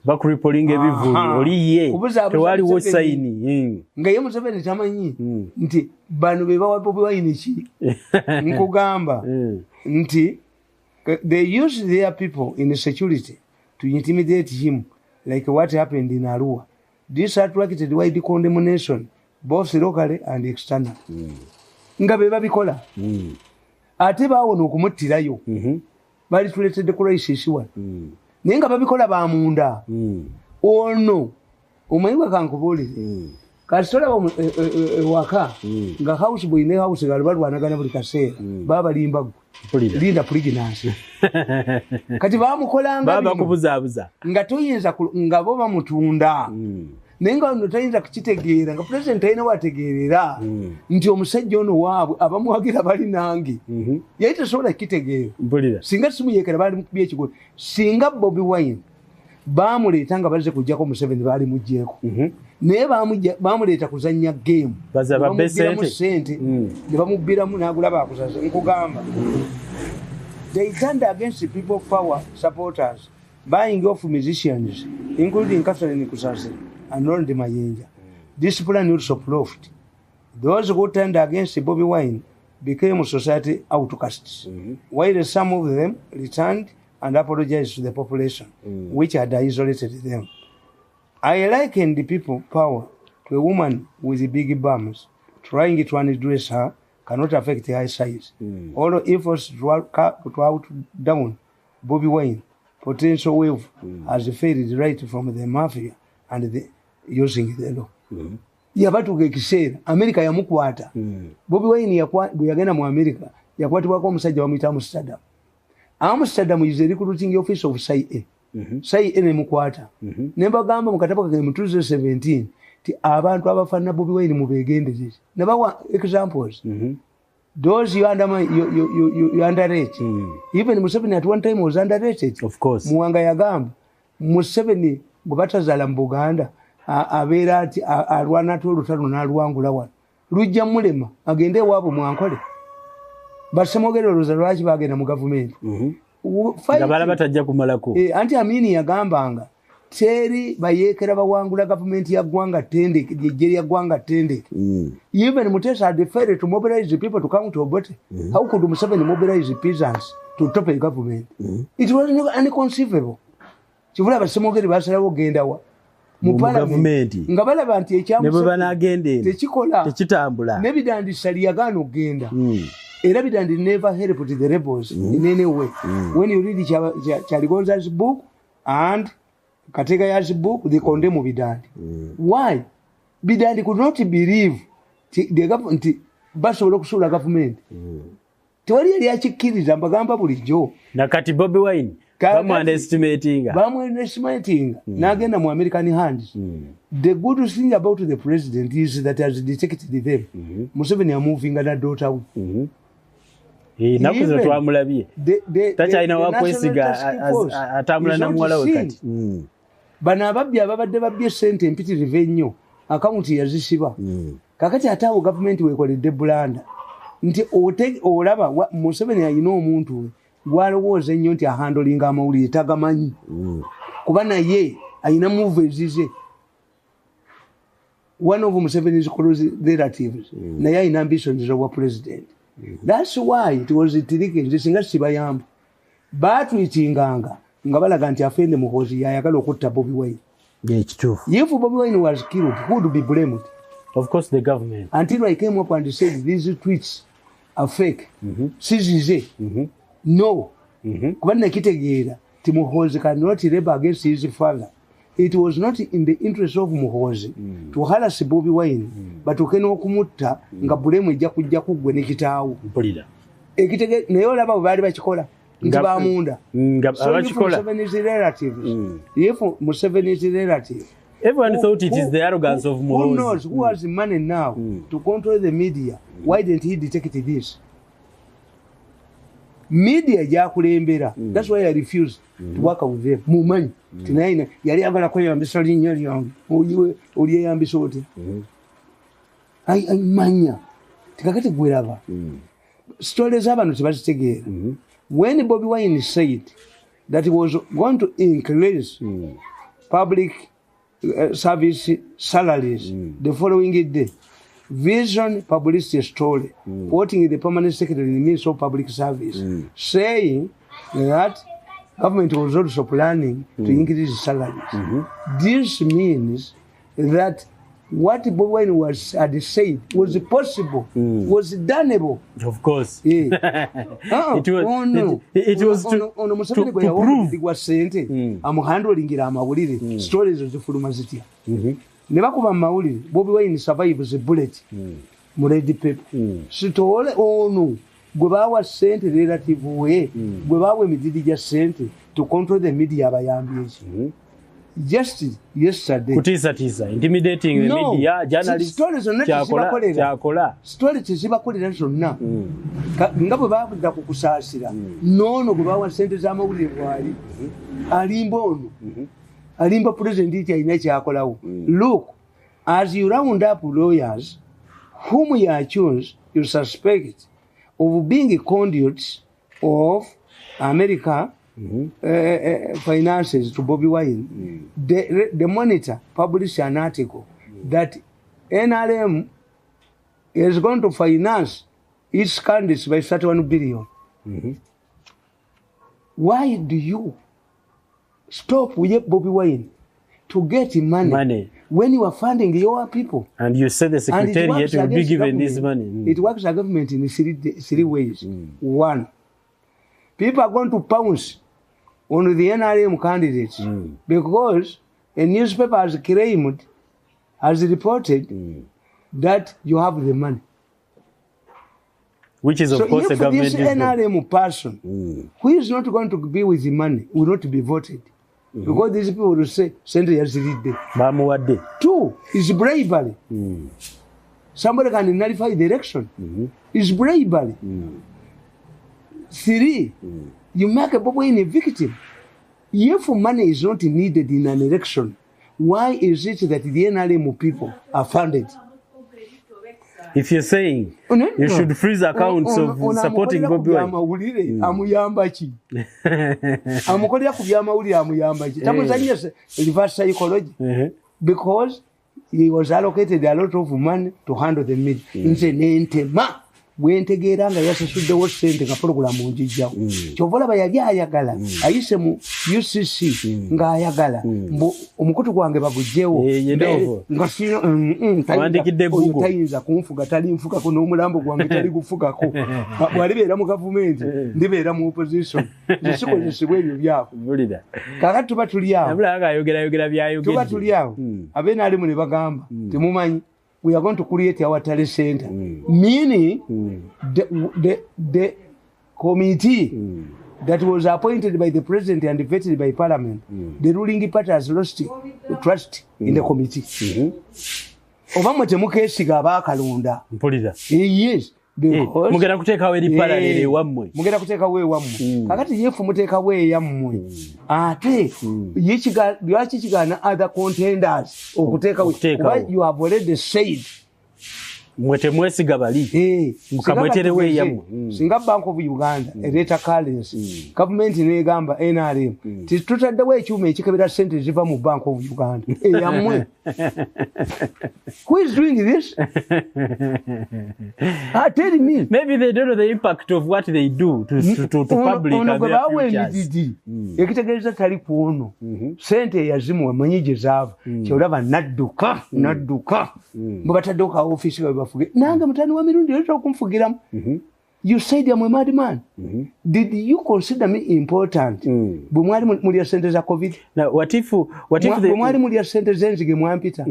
bakuripolinga ebivulu oli ye tewaliwo sayini nga ye Museveni tamanyi nti bano be bawa Bobiwine ki nkugamba nti they use their people in security to intimidate him like what happened in Arua. This attracted wide condemnation both locally and external. Nga be babikola ate baawona okumuttirayo bali tuleetedde crisis wa naye nga babikola bamunda ono omanyiwa kankubuulire kasitolaba ewaka nga house boy ne house gal balwanagana buli kaseera babalimba linda pregnancy kati bamukolanga babakubuzaabuza nga toyinza nga bo bamutunda naye nga ono tayinza kukitegeera nga president ayina wategeerera nti omusajja ono waabwe abamuwagira bali nange yali tasobola kukitegeera singa simuyekera baali mukubya ekigolo singa Bobiwine bamuleeta nga bazze kujjako Museveni baali mugjeeko naye bamuleeta kuzannya game bamubiramu ssente ne bamubbiramu n'agula baakusaza nkugamba they turned against the people of power supporters buying off musicians including Catherine Kusase and Ronald Mayenja. This plan also proved. Those who turned against Bobiwine became society outcasts, while some of them returned and apologized to the population, which had isolated them. I likened the people power to a woman with big bums. Trying to undress her cannot affect her size. All efforts to out down Bobiwine potential wave has failed right from the mafia and the using the law. Yabatuka ekiseera America yamukwata Bobiwine bwe yagenda mu America yakwatibwako omusajja wamuyita Amsterdam. Amsterdam is the recruiting office of CIA. CIA ne mukwata ne bagamba mu katabo ke mu 2017 ti abantu abafaanana Bobiwine mu begendereze ne bawa examples. Those you underrate. Even Museveni at one time was underrated. Of course. Muwanga yagamba Museveni bwe batazaala mu Buganda abeera ati alwana ate olutalo n'aluwangula wano lujja mulema agende ewaabwe mwankole basemogere olwoza lwaki bagenda mu gavumenti nga balaba tajja kumalako anti Amini yagambanga teri bayeekera bawangula gavumenti ya ggwanga tendeke jjejje lya ggwanga tendeke even Mutesa had failed to mobilize the people to come to Obote. How could Museveni mobilize peasants to top a government? It was inconceivable. Kivula basemogere basalawo genda wa mu parliament nga balaba nti ekyamuseveni tekitambula nebidandisa lyagaana okgenda era bidandi never helped the rebels in any way. When you read Chaligonza's book and Kategaya's book, they condemn bidandi. Why? Bidandi could not believe the government basobola okusuula government tewali yali akikkiriza mbagamba bulijjo nakati Bobiwine bamu-underestimatinga n'agenda mu American hands. The good thing about the president is that has detected them. Museveni amuvinga na daughter we. Naku zino twamulabye takyalina wakwesiga atambula na muwala we kati bano ababbi ababadde babbye ssente empitirivu ennyo akawunti yazisiba kakati ate awo gavumenti weekoledde bulanda nti olaba Museveni alina omuntu we gwalowooza ennyo nti ahandolinga amawulire tagamanyi kuba naye alina moves ze one of Museveni's close relatives naye alina ambitions zowa president. That's why it was tirike singa sibayamba batwitinganga nga balaga nti afende muhozi yayagala okutta Bobiwine If Bobiwine was killed, who would be blamed? Of course, the government. Until I came up and said these tweets are fake. CZZ. No. Kubana kitegeera ti Muhoozi cannot rebel against his father. It was not in the interest of Muhoozi to harass Bobiwine, but okena okumutta nga bulemu ejja kujja kuggwe ne kitaawo. Mpulira. Ekitege naye olaba bwe baali bakikola nti baamunda. Abakikola. Museveni's relatives. If Museveni's relative. Everyone thought it is the arrogance of Muhoozi. Who knows who has the money now to control the media? Why didn't he detect this? Media jakulembera. That's why I refused to work with them. Mumanyi. Tinaina yali agala kweyambisa linnya lyange. Oli yambisa oti. Ai manya. Tikakati gwelaba. Stories abantu tebazitegeera. When Bobiwine said that he was going to increase public service salaries the following day, Vision published a story quoting the permanent secretary in the Ministry of Public Service, saying that government was also planning to increase salaries. This means that what Bobiwine had said was possible, was doable. Of course. Yeah. It was to prove. I'm handling it. Stories of the Fulumaziti. Never come Mauli, Bobiwine survives a bullet. Muredi paper. Sitole, oh no. Gubawa sent a relative way. Gubawa did just sent to control the media by ambition. Just yesterday. Kutisa, intimidating the media, journalists. Stories on Chakola. Stories is about it now. Ngabo babuda kukusasira. No, Gubawa sent Zamawuli Wali. Alimbono. Alimba president Chakola. Look, as you round up lawyers, whom you choose, you suspect of being conduits of America finances to Bobiwine. The Monitor published an article that NRM is going to finance its candidates by 31 billion. Why do you stop with Bobiwine to get money when you are funding your people? And you said the secretariat will be given this money. It works as government in three ways. One, people are going to pounce on the NRM candidates because a newspaper has claimed, has reported that you have the money. Which is, of course, the government. So if this NRM person who is not going to be with the money will not be voted, because these people will say, Senator Yazidi. Two is bravery. Somebody can nullify the election. It's bravery. Three, you make a Bobiwine a victim. If money is not needed in an election, why is it that the NRM people are funded? If you're saying you should freeze accounts of supporting Bobiwine. Reverse psychology. Because he was allocated a lot of money to handle the media. Bwentegeera nga yasasuddewo ssente nga pulogulaamu njijjawo kyova olaba yali ayagala ayise mu UCC ng'ayagala omukutu gwange bagugjewo nga tayinza kunfuga talinfugako n'omulambo gwange tali gufugako bw'alibeera mu gavumenti ndibeera mu opposition nsikozesebwa ebyo byako kakati tuba tuli awo tuba tuli awo ab'enalimu ne bagamba temumanyi we are going to create our talent center. Meaning, the committee that was appointed by the president and vetted by parliament, the ruling party has lost trust in the committee. Obama temukesiga abakalonda. Yes. Mugenda kuteekawo eri parallel ewammwe. Mugenda kuteekawo ewammwe. Kakati yefu muteekawo eyammwe. Ate lwaki kigaana other contenders okuteekawo. You have already said mwete mwesiga bali mukamweterewe yamwe singa Bank of Uganda ereta currency government negamba NRM tutaddewo ekyuma ekikebera sente ziva mu Bank of Uganda yamwe. Who is doing this? Tell me. Maybe they don't know the impact of what they do to public and their futures. Ekitegeeza tali kuono sente yazimwa manyije zaava kyolaba nadduka mwe bataddewo ka office babafuge nange mutani wa Mirundi leta okumfugiramu. You said I'm a madman. Did you consider me important? Bwe mwali mulya sente za COVID? Now what if bwe mwali mulya sente zenzige mwampita?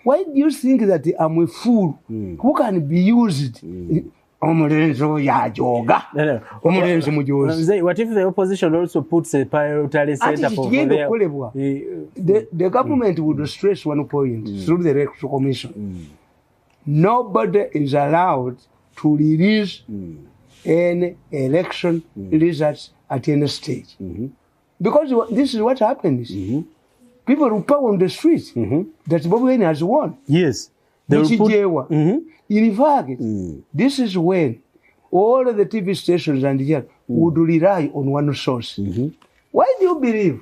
Why do you think that I'm a fool who can be used? Omulenzo yajoga. Omulenzo mujozi. What if the opposition also puts a priority center for their... The government would stress one point through the Electoral Commission. Nobody is allowed to release any election results at any stage. Because this is what happens. People will power on the streets that Bobiwine has won. Yes. They will put, in fact, this is when all of the TV stations and here would rely on one source. Why do you believe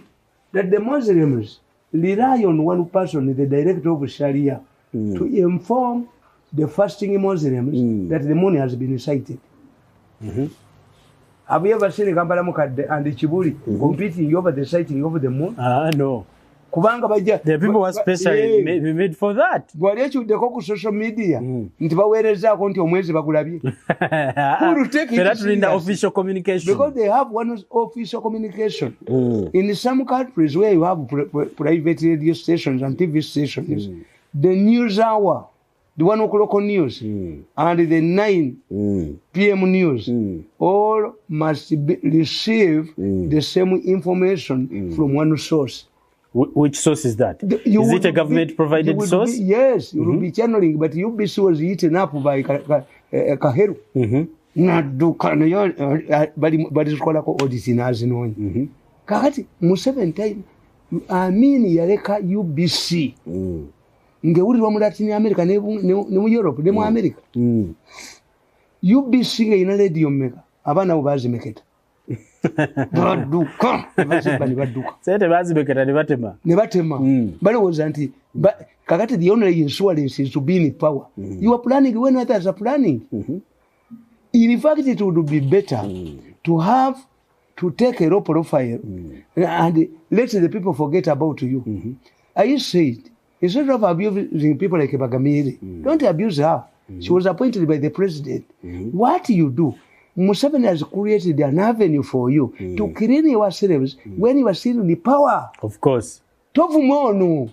that the Muslims rely on one person, the director of Sharia, to inform the fasting Muslims that the moon has been sighted? Have you ever seen Kampala Mukadde and Chibuli competing over the sighting of the moon? No. The people were specially made for that. Social media. Who will take it in the official communication? Because they have one official communication. In some countries where you have private radio stations and TV stations, the news hour, the 1 o'clock news, and the 9 p.m. news, all must receive the same information from one source. Which source is that? Is it a government-provided source? Yes, you will be channeling, but UBC was eaten up by Kaheru. But it's called auditing as known. Kakati, Museveni time, yareka UBC. Ngeuri wa Latin America, ne Europe, ne America. UBC ina radio meka, abana ubazi meketa. Baduka sente bazibekera ne batema bali was anti kakati the only insurance is to be in power. You are planning when others are planning. In fact, it would be better to take a low profile and let the people forget about you. I said, instead of abusing people like Bagamiri, don't abuse her. She was appointed by the president. What you do? Museveni has created an avenue for you to clean yourselves when you are still in the power. Of course. When you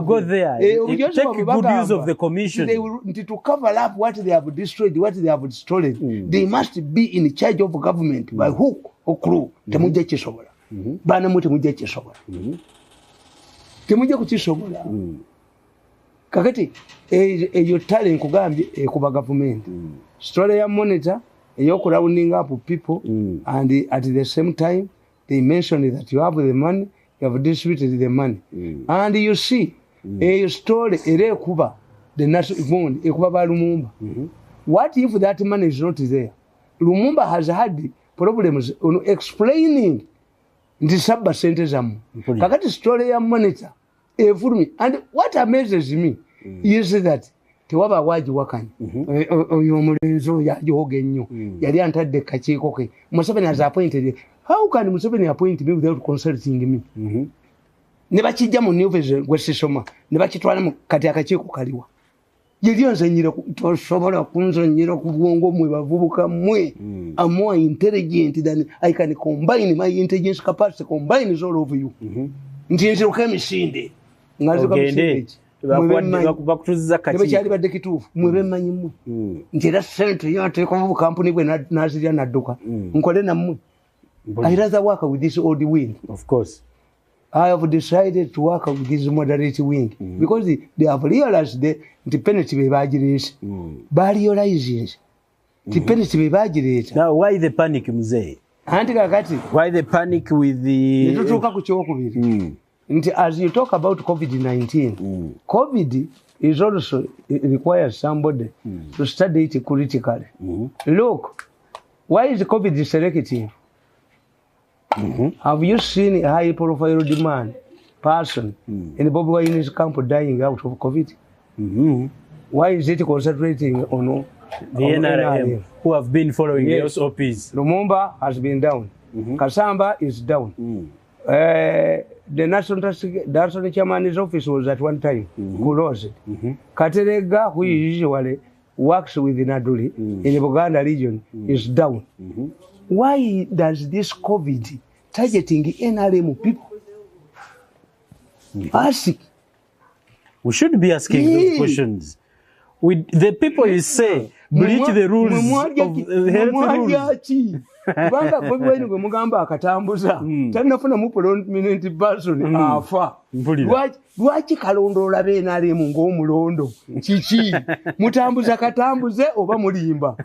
go there, take good use of the commission. They will, to cover up what they have destroyed, what they have stolen. They must be in charge of government by hook or crook. Temuje chisobola. Bana mu temuje chisobola. Temuje kuchisobola. Kakati eyo talent kugambye kuba government. Story ya monitor eyoku rounding up people and at the same time they mention that you have the money, you have distributed the money. And you see a story ere kuba the national bond ekuba ba Lumumba. What if that money is not there? Lumumba has had problems on explaining the sub centers. Kakati story ya monitor efurumi. And what amazes me is that tewaba waji wakani oyo mulenzo yajoge nnyo yali antadde kakiiko ke Museveni has appointed. How can Museveni appoint me without consulting me? Ne bakijja mu new gwesisoma ne bakitwala mu kati akakiiko kaliwa yali nzanyira tosobola kunzanyira ku bwongo mwe bavubuka mwe am more intelligent than I can combine my intelligence capacity combine all of you ntinziruka emisinde ngazuka misinde bakutuziza kati nebakyali badde kituufu mwebe mmanyi mmwe nti era sente yateekamu bukampuni bwe nazirya nadduka nkole nammwe. I rather work with this old wing. Of course. I have decided to work with this moderate wing because they have realized the penalty be bagireese. Realizes the penalty be bagireeta. Now why the panic mzee? Anti kakati why the panic with the tutuuka ku kyokubiri. As you talk about COVID-19, COVID is also it requires somebody to study it critically. Look, why is COVID selective? Have you seen a high-profile demand person in Bobiwine's camp dying out of COVID? Why is it concentrating on the NRM, who have been following the SOPs? Lumumba has been down. Kasamba is down. The national chairman's office was at one time closed. Katerega, who usually works with Naduli in the Uganda region, is down. Why does this COVID targeting NRM people? Ask. We should be asking those questions. The people you say breach the rules of health rules. Banga Bobiwine gwe mugamba akatambuza tanafuna mu prominent person afa. Lwaki kalondola NRM ng'omulondo kiki mutambuza katambuze oba mulimba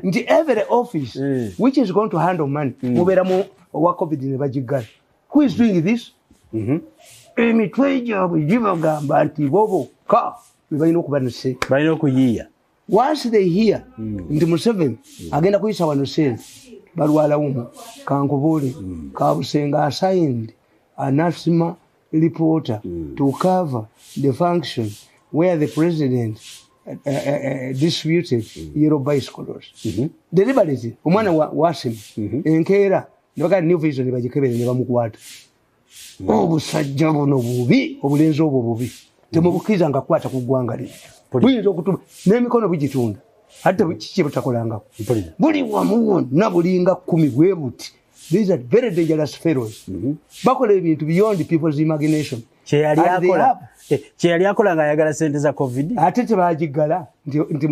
nti every office which is going to handle money mubera mu wa COVID ne bagigala. Who is doing this? Emitwe gyabwe gibagamba nti bobo ka balina okuba nse balina okuyiiya. Once they hear nti Museveni agenda kuyisa wano sente balwala umu kankubule Kabusenga assigned a NASMA reporter to cover the function where the president distributed yellow bicycles. Deliberately omwana wasima enkeera nebaka new vision bagikebere ne bamukwata. Obusajja buno bubi obulenzi obwo bubi temubukiza nga kwata ku ggwanga lino. Buyinza okutuma n'emikono bigitunda ate kiki butakolangako buli wamu wonna bulinga 10 bwe buti. These are very dangerous fellows. Bakola ebintu beyond people's imagination. Kyeyali akola ng'ayagala sente za COVID ate tebaagigala nti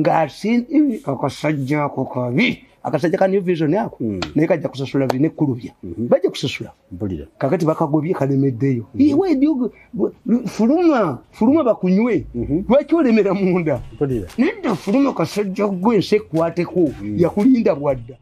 ng'asindi akasajja ako kabi akasajja ka new vision yako naye kajja kusasula binekkulubya bajja kusasula kakati bakagobye kalemeddeyo fuluma bakunywe lwaki olemera munda nedda fuluma kasajja gwe nse kwateko yakulinda bwadda.